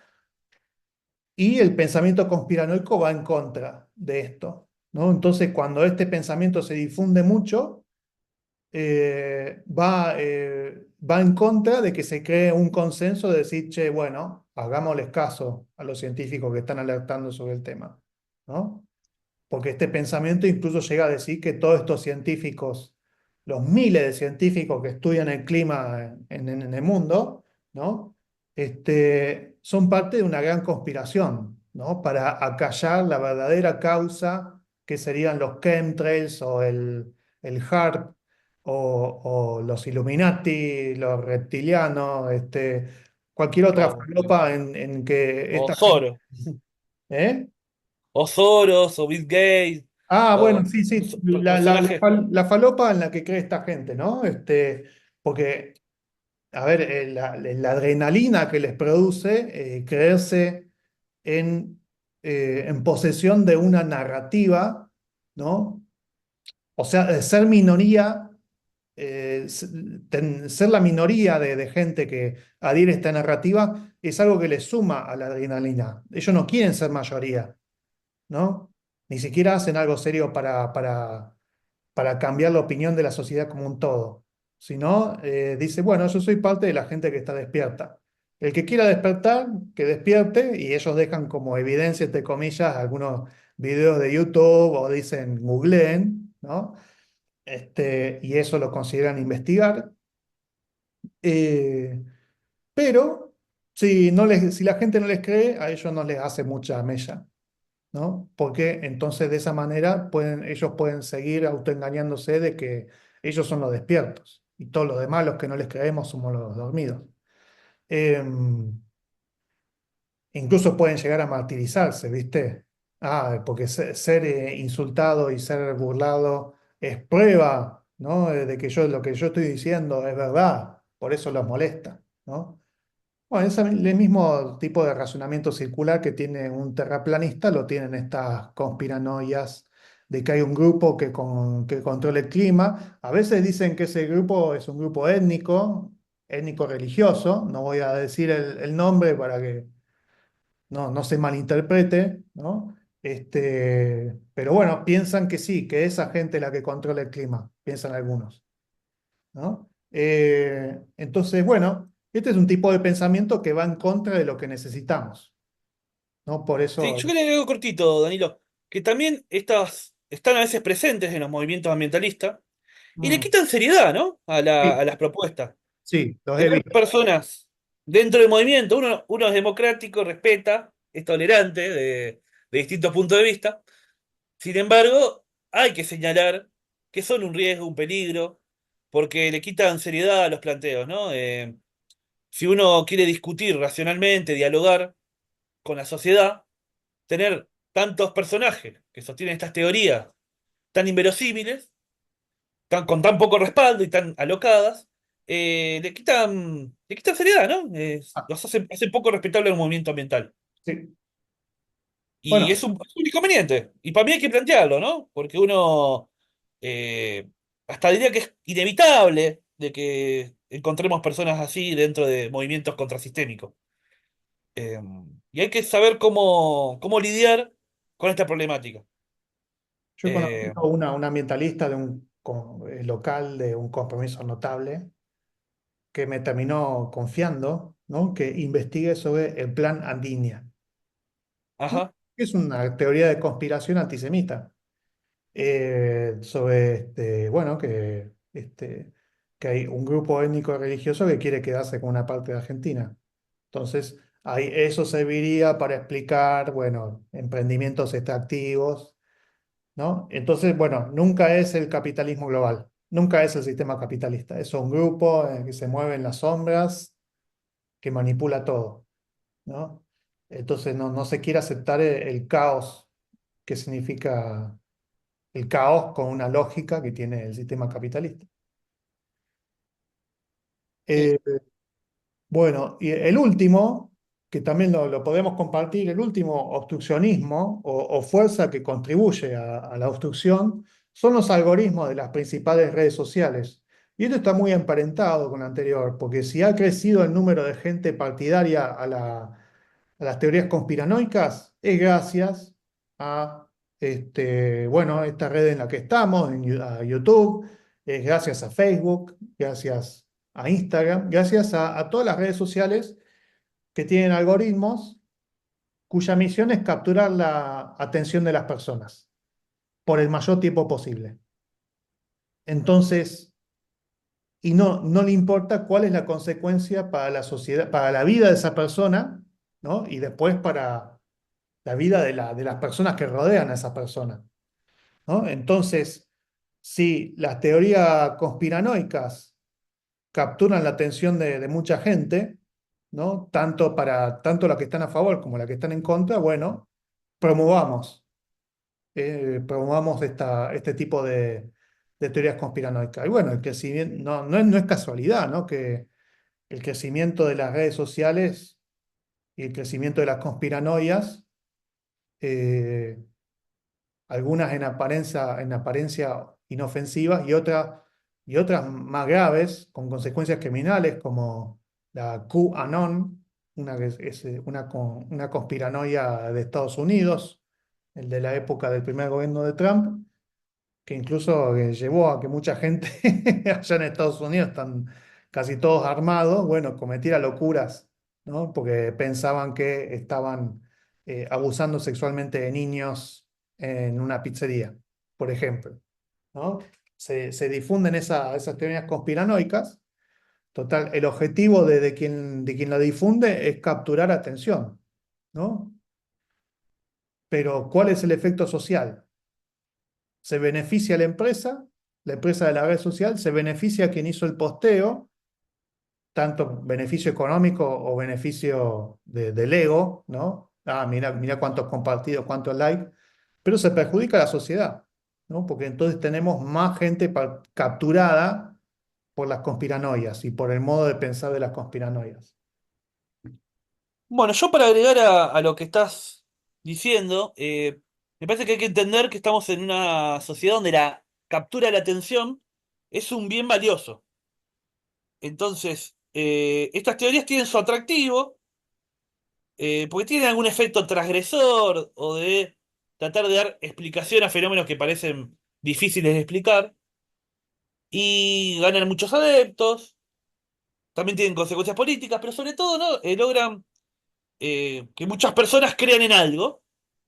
[SPEAKER 1] y el pensamiento conspiranoico va en contra de esto, ¿no? Entonces, cuando este pensamiento se difunde mucho, va en contra de que se cree un consenso de decir, che, bueno, hagámosles caso a los científicos que están alertando sobre el tema, ¿no? Porque este pensamiento incluso llega a decir que todos estos científicos, los miles de científicos que estudian el clima en el mundo, ¿no? Son parte de una gran conspiración, ¿no? Para acallar la verdadera causa que serían los chemtrails o el HARP o los Illuminati, los reptilianos, cualquier otra
[SPEAKER 2] o,
[SPEAKER 1] falopa en que
[SPEAKER 2] o
[SPEAKER 1] esta gente...
[SPEAKER 2] Soros,
[SPEAKER 1] ¿Eh?
[SPEAKER 2] o Soros, o Bill Gates,
[SPEAKER 1] Ah, bueno,
[SPEAKER 2] o
[SPEAKER 1] sí, sí,
[SPEAKER 2] personajes.
[SPEAKER 1] la falopa en la que cree esta gente, ¿no? Porque, a ver, la adrenalina que les produce creerse en posesión de una narrativa, ¿no? O sea, de ser minoría ser la minoría de gente que adhiere a esta narrativa es algo que les suma a la adrenalina. Ellos no quieren ser mayoría, ¿no? Ni siquiera hacen algo serio para cambiar la opinión de la sociedad como un todo, sino dice, bueno, yo soy parte de la gente que está despierta. El que quiera despertar, que despierte, y ellos dejan como evidencia, entre comillas, algunos videos de YouTube o dicen googleen, ¿no? Y eso lo consideran investigar. Eh, pero si la gente no les cree, a ellos no les hace mucha mella, ¿no? Porque entonces de esa manera ellos pueden seguir autoengañándose de que ellos son los despiertos y todos los demás, los que no les creemos, somos los dormidos. Incluso pueden llegar a martirizarse, ¿viste? Porque ser insultado y ser burlado es prueba, ¿no? De que lo que yo estoy diciendo es verdad, por eso los molesta, ¿no? Bueno, el mismo tipo de razonamiento circular que tiene un terraplanista lo tienen estas conspiranoias de que hay un grupo que controla el clima. A veces dicen que ese grupo es un grupo étnico religioso. No voy a decir el nombre para que no se malinterprete, ¿no? Pero bueno, piensan que sí, que esa gente es la que controla el clima, piensan algunos, ¿no? Entonces, bueno, este es un tipo de pensamiento que va en contra de lo que necesitamos, ¿no? Por
[SPEAKER 2] Sí,
[SPEAKER 1] eso,
[SPEAKER 2] yo quería algo cortito, Danilo, que también estas están a veces presentes en los movimientos ambientalistas y le
[SPEAKER 1] mm,
[SPEAKER 2] quitan seriedad, ¿no?
[SPEAKER 1] sí,
[SPEAKER 2] A las propuestas.
[SPEAKER 1] sí, los he
[SPEAKER 2] Tener
[SPEAKER 1] visto.
[SPEAKER 2] personas dentro del movimiento, uno es democrático, respeta, es tolerante de distintos puntos de vista. Sin embargo, hay que señalar que son un riesgo, un peligro, porque le quitan seriedad a los planteos, ¿no? Si uno quiere discutir racionalmente, dialogar con la sociedad, tener tantos personajes que sostienen estas teorías tan inverosímiles, con tan poco respaldo y tan alocadas, le quitan seriedad, ¿no?
[SPEAKER 1] Ah,
[SPEAKER 2] Los hacen poco respetable el movimiento ambiental.
[SPEAKER 1] sí,
[SPEAKER 2] Y
[SPEAKER 1] bueno,
[SPEAKER 2] es un inconveniente. Y para mí hay que plantearlo, ¿no? Porque uno eh, hasta diría que es inevitable de que encontremos personas así dentro de movimientos contrasistémicos. Eh, y hay que saber cómo lidiar con esta problemática.
[SPEAKER 1] yo he
[SPEAKER 2] Eh,
[SPEAKER 1] conocido una ambientalista de local de un compromiso notable que me terminó confiando, ¿no? Que investigue sobre el plan Andinia, ¿no?
[SPEAKER 2] ajá.
[SPEAKER 1] Es una teoría de conspiración antisemita. Sobre bueno, que hay un grupo étnico religioso que quiere quedarse con una parte de Argentina. Entonces, ahí eso serviría para explicar, bueno, emprendimientos extractivos, ¿no? Entonces, bueno, nunca es el capitalismo global, nunca es el sistema capitalista, es un grupo que se mueve en las sombras, que manipula todo, ¿no? Entonces, no se quiere aceptar el caos que significa el caos con una lógica que tiene el sistema capitalista.
[SPEAKER 2] Sí.
[SPEAKER 1] Eh, bueno, y el último, que también lo podemos compartir, el último obstruccionismo o fuerza que contribuye a la obstrucción son los algoritmos de las principales redes sociales. Y esto está muy emparentado con lo anterior, porque si ha crecido el número de gente partidaria a las teorías conspiranoicas, es gracias a bueno, esta red en la que estamos, a YouTube, es gracias a Facebook, gracias a Instagram, gracias a todas las redes sociales que tienen algoritmos cuya misión es capturar la atención de las personas por el mayor tiempo posible. Entonces, y no le importa cuál es la consecuencia para la sociedad, para la vida de esa persona, ¿no? Y después para la vida de las personas que rodean a esa persona, ¿no? Entonces, si las teorías conspiranoicas capturan la atención de mucha gente, ¿no? Tanto las que están a favor como las que están en contra, bueno, promovamos, promovamos este tipo de teorías conspiranoicas. Y bueno, el crecimiento, no es casualidad, ¿no? Que el crecimiento de las redes sociales y el crecimiento de las conspiranoias, algunas en apariencia inofensivas y otras y otras más graves, con consecuencias criminales, como la QAnon, una, que es una conspiranoia de Estados Unidos, el de la época del primer gobierno de Trump, que incluso llevó a que mucha gente allá en Estados Unidos están casi todos armados, bueno, cometiera locuras, ¿no? Porque pensaban que estaban abusando sexualmente de niños en una pizzería, por ejemplo, ¿no? Se difunden esas teorías conspiranoicas. Total, el objetivo de quien la difunde es capturar atención, ¿no? Pero ¿cuál es el efecto social? Se beneficia la empresa de la red social, se beneficia a quien hizo el posteo, tanto beneficio económico o beneficio del ego, ¿no? Ah, mira, mira cuántos compartidos, cuántos likes, pero se perjudica a la sociedad, ¿no? Porque entonces tenemos más gente capturada por las conspiranoias y por el modo de pensar de las conspiranoias.
[SPEAKER 2] Bueno, yo para agregar a lo que estás diciendo, me parece que hay que entender que estamos en una sociedad donde la captura de la atención es un bien valioso. Entonces, estas teorías tienen su atractivo, porque tienen algún efecto transgresor o de tratar de dar explicación a fenómenos que parecen difíciles de explicar, y ganan muchos adeptos, también tienen consecuencias políticas, pero sobre todo, ¿no? Logran que muchas personas crean en algo,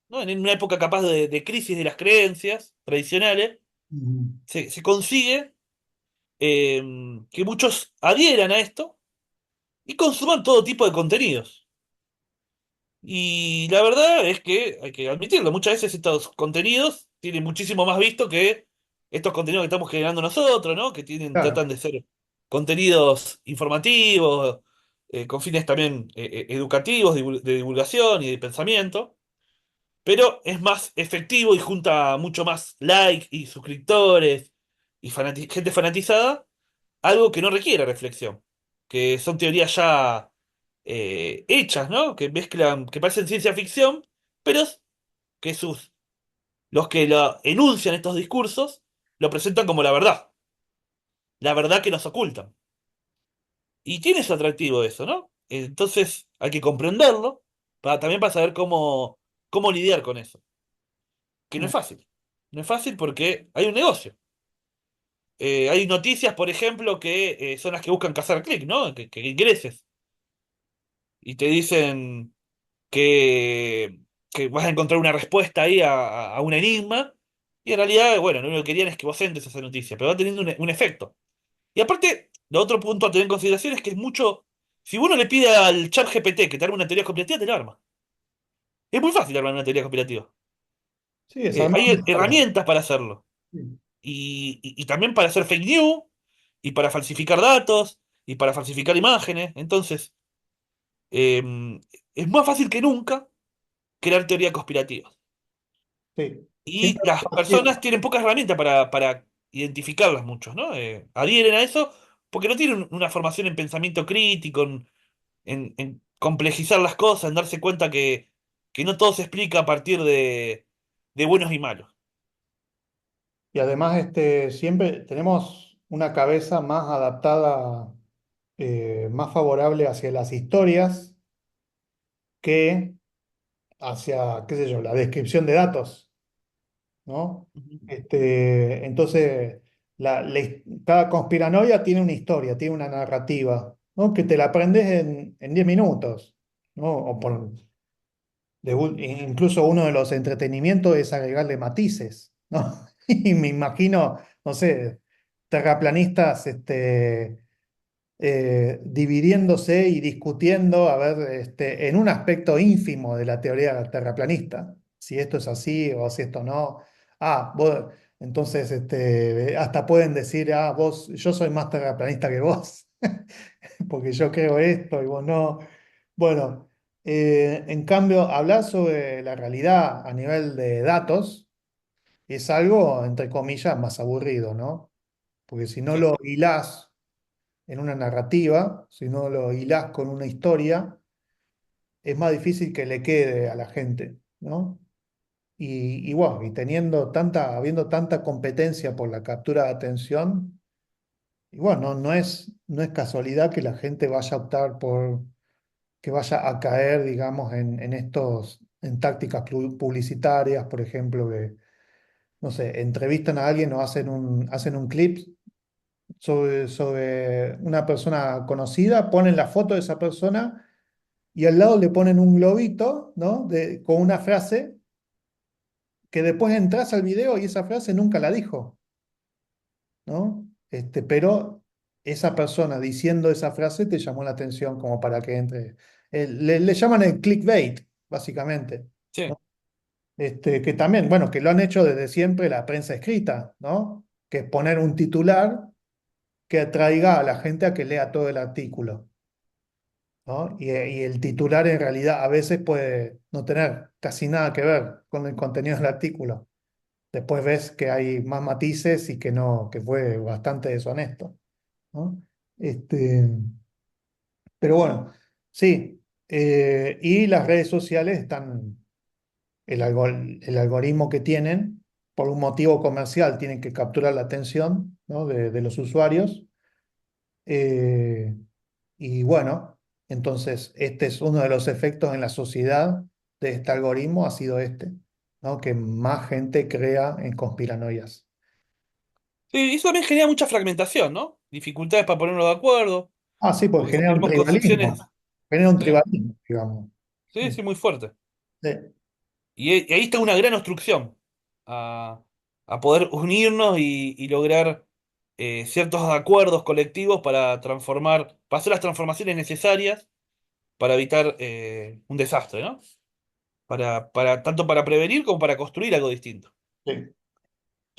[SPEAKER 2] ¿no? En una época capaz de crisis de las creencias tradicionales,
[SPEAKER 1] Ujú.
[SPEAKER 2] se consigue eh, que muchos adhieran a esto y consuman todo tipo de contenidos. Y la verdad es que hay que admitirlo, muchas veces estos contenidos tienen muchísimo más visto que estos contenidos que estamos generando nosotros, ¿no? Que tienen,
[SPEAKER 1] Claro.
[SPEAKER 2] tratan de ser contenidos informativos, con fines también educativos, de divulgación y de pensamiento. Pero es más efectivo y junta mucho más likes y suscriptores y gente fanatizada, algo que no requiere reflexión, que son teorías ya hechas, ¿no? Que mezclan, que parecen ciencia ficción, pero que los que lo enuncian estos discursos lo presentan como la verdad que nos ocultan. Y tiene su atractivo eso, ¿no? Entonces hay que comprenderlo también para saber cómo lidiar con eso, que no es fácil. No es fácil porque hay un negocio. Hay noticias, por ejemplo, que son las que buscan cazar clic, ¿no? Que ingreses. Y te dicen que, que vas a encontrar una respuesta ahí a un enigma. Y en realidad, bueno, lo único que querían es que vos entres a esa noticia, pero va teniendo un efecto. Y aparte, lo otro punto a tener en consideración es que es mucho. Si uno le pide al chat GPT que te arme una teoría conspirativa, te la arma. Es muy fácil armar una teoría conspirativa.
[SPEAKER 1] Sí, es armar
[SPEAKER 2] Hay
[SPEAKER 1] una historia.
[SPEAKER 2] herramientas para hacerlo.
[SPEAKER 1] Sí.
[SPEAKER 2] Y también para hacer fake news, y para falsificar datos, y para falsificar imágenes. Entonces, eh, es más fácil que nunca crear teorías conspirativas.
[SPEAKER 1] Sí. Sin
[SPEAKER 2] Y las personas
[SPEAKER 1] preocupación.
[SPEAKER 2] tienen pocas herramientas para identificarlas muchos, ¿no? Adhieren a eso porque no tienen una formación en pensamiento crítico, en complejizar las cosas, en darse cuenta que no todo se explica a partir de buenos y malos.
[SPEAKER 1] Y además siempre tenemos una cabeza más adaptada, más favorable hacia las historias que hacia, qué sé yo, la descripción de datos, ¿no?
[SPEAKER 2] Ujú.
[SPEAKER 1] Entonces, cada conspiranoia tiene una historia, tiene una narrativa, ¿no? Que te la aprendes en 10 minutos, ¿no? Incluso uno de los entretenimientos es agregarle matices, ¿no? Y me imagino, no sé, terraplanistas dividiéndose y discutiendo, a ver, en un aspecto ínfimo de la teoría terraplanista, si esto es así o si esto no. Entonces, hasta pueden decir, yo soy más terraplanista que vos, porque yo creo esto y vos no. Bueno, en cambio, hablar sobre la realidad a nivel de datos es algo, entre comillas, más aburrido, ¿no? Porque si no
[SPEAKER 2] Sí.
[SPEAKER 1] lo hilás en una narrativa, si no lo hilás con una historia, es más difícil que le quede a la gente, ¿no? Y bueno, y habiendo tanta competencia por la captura de atención, y bueno, no es casualidad que la gente vaya a optar que vaya a caer, digamos, en tácticas publicitarias, por ejemplo, que, no sé, entrevistan a alguien o hacen un clip sobre una persona conocida, ponen la foto de esa persona y al lado le ponen un globito, ¿no? Con una frase que después entras al video y esa frase nunca la dijo, ¿no? Pero esa persona diciendo esa frase te llamó la atención como para que entre. Le llaman el clickbait, básicamente,
[SPEAKER 2] Sí.
[SPEAKER 1] ¿no? Que también, bueno, que lo han hecho desde siempre la prensa escrita, ¿no? Que es poner un titular que atraiga a la gente a que lea todo el artículo, ¿no? Y el titular en realidad a veces puede no tener casi nada que ver con el contenido del artículo. Después ves que hay más matices y que no, que fue bastante deshonesto, ¿no? Este, pero bueno, sí. Y las redes sociales están, el algoritmo que tienen, por un motivo comercial, tienen que capturar la atención, ¿no? De los usuarios. Eh, y bueno, entonces este es uno de los efectos en la sociedad de este algoritmo, ha sido este, ¿no? Que más gente crea en conspiranoias.
[SPEAKER 2] Sí, y eso también genera mucha fragmentación, ¿no? Dificultades para ponernos de acuerdo,
[SPEAKER 1] Ah, sí, porque
[SPEAKER 2] porque si tenemos concepciones.
[SPEAKER 1] genera un
[SPEAKER 2] Sí,
[SPEAKER 1] tribalismo, digamos.
[SPEAKER 2] sí,
[SPEAKER 1] Eh,
[SPEAKER 2] sí, muy fuerte.
[SPEAKER 1] Sí,
[SPEAKER 2] Y ahí está una gran obstrucción a, a poder unirnos y lograr ciertos acuerdos colectivos para hacer las transformaciones necesarias para evitar un desastre, ¿no? Tanto para prevenir como para construir algo distinto.
[SPEAKER 1] sí.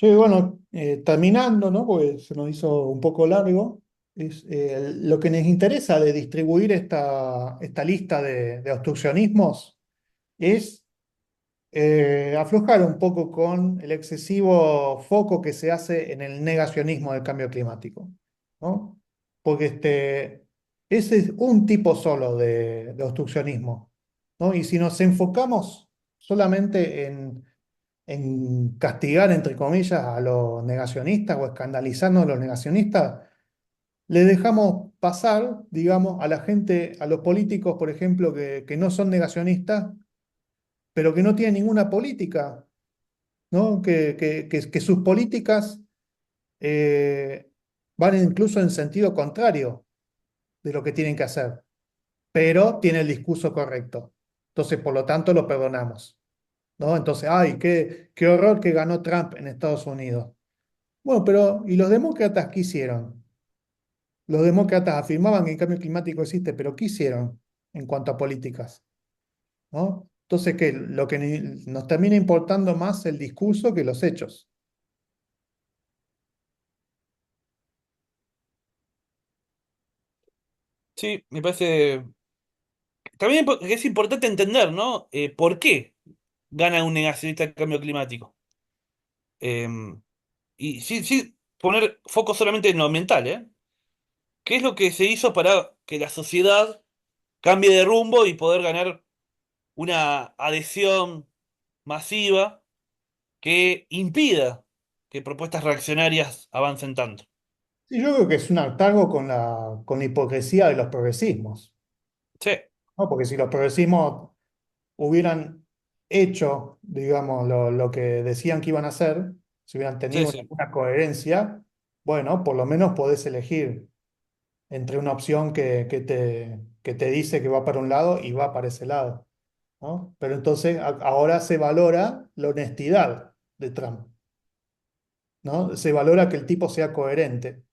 [SPEAKER 1] Sí, bueno, terminando, ¿no? Porque se nos hizo un poco largo, es, lo que nos interesa de distribuir esta lista de obstruccionismos es aflojar un poco con el excesivo foco que se hace en el negacionismo del cambio climático, ¿no? Porque ese es un tipo solo de obstruccionismo, ¿no? Y si nos enfocamos solamente en castigar, entre comillas, a los negacionistas o escandalizarnos a los negacionistas, le dejamos pasar, digamos, a la gente, a los políticos, por ejemplo, que no son negacionistas, pero que no tienen ninguna política, ¿no? Que sus políticas eh, van incluso en sentido contrario de lo que tienen que hacer, pero tiene el discurso correcto. Entonces, por lo tanto, lo perdonamos, ¿no? Entonces, ay, qué horror que ganó Trump en Estados Unidos. Bueno, pero ¿y los demócratas qué hicieron? Los demócratas afirmaban que el cambio climático existe, pero ¿qué hicieron en cuanto a políticas? ¿No? Entonces, ¿qué? Lo que nos termina importando más el discurso que los hechos.
[SPEAKER 2] Sí, me parece también que es importante entender, ¿no? ¿Por qué gana un negacionista del cambio climático? Eh, y sí, poner foco solamente en lo ambiental, ¿eh? ¿Qué es lo que se hizo para que la sociedad cambie de rumbo y poder ganar una adhesión masiva que impida que propuestas reaccionarias avancen tanto?
[SPEAKER 1] Sí, yo creo que es un hartazgo con la hipocresía de los progresismos,
[SPEAKER 2] Sí,
[SPEAKER 1] ¿no? Porque si los progresismos hubieran hecho, digamos, lo que decían que iban a hacer, si hubieran
[SPEAKER 2] sí,
[SPEAKER 1] tenido
[SPEAKER 2] sí.
[SPEAKER 1] una coherencia, bueno, por lo menos podés elegir entre una opción que te dice que va para un lado y va para ese lado, ¿no? Pero entonces ahora se valora la honestidad de Trump, ¿no? Se valora que el tipo sea coherente,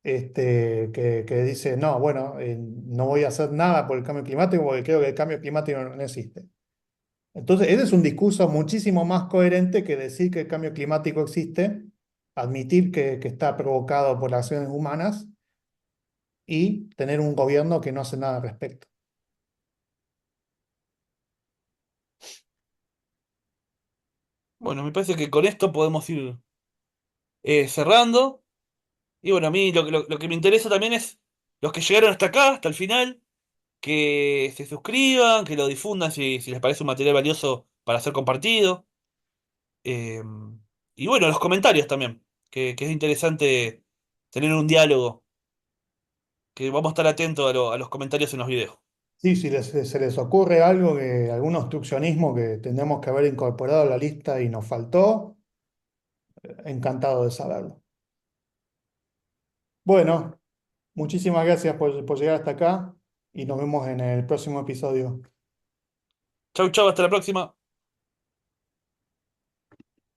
[SPEAKER 1] que dice, no, bueno, no voy a hacer nada por el cambio climático porque creo que el cambio climático no existe. Entonces, ese es un discurso muchísimo más coherente que decir que el cambio climático existe, admitir que está provocado por las acciones humanas y tener un gobierno que no hace nada al respecto.
[SPEAKER 2] Bueno, me parece que con esto podemos ir cerrando. Y bueno, a mí lo que me interesa también es los que llegaron hasta acá, hasta el final, que se suscriban, que lo difundan si les parece un material valioso para ser compartido. Eh, y bueno, los comentarios también, que es interesante tener un diálogo, que vamos a estar atentos a los comentarios en los videos.
[SPEAKER 1] Sí, si se les ocurre algo, algún obstruccionismo que tendremos que haber incorporado a la lista y nos faltó, encantado de saberlo. Bueno, muchísimas gracias por llegar hasta acá y nos vemos en el próximo episodio.
[SPEAKER 2] Chau, chau, hasta la próxima.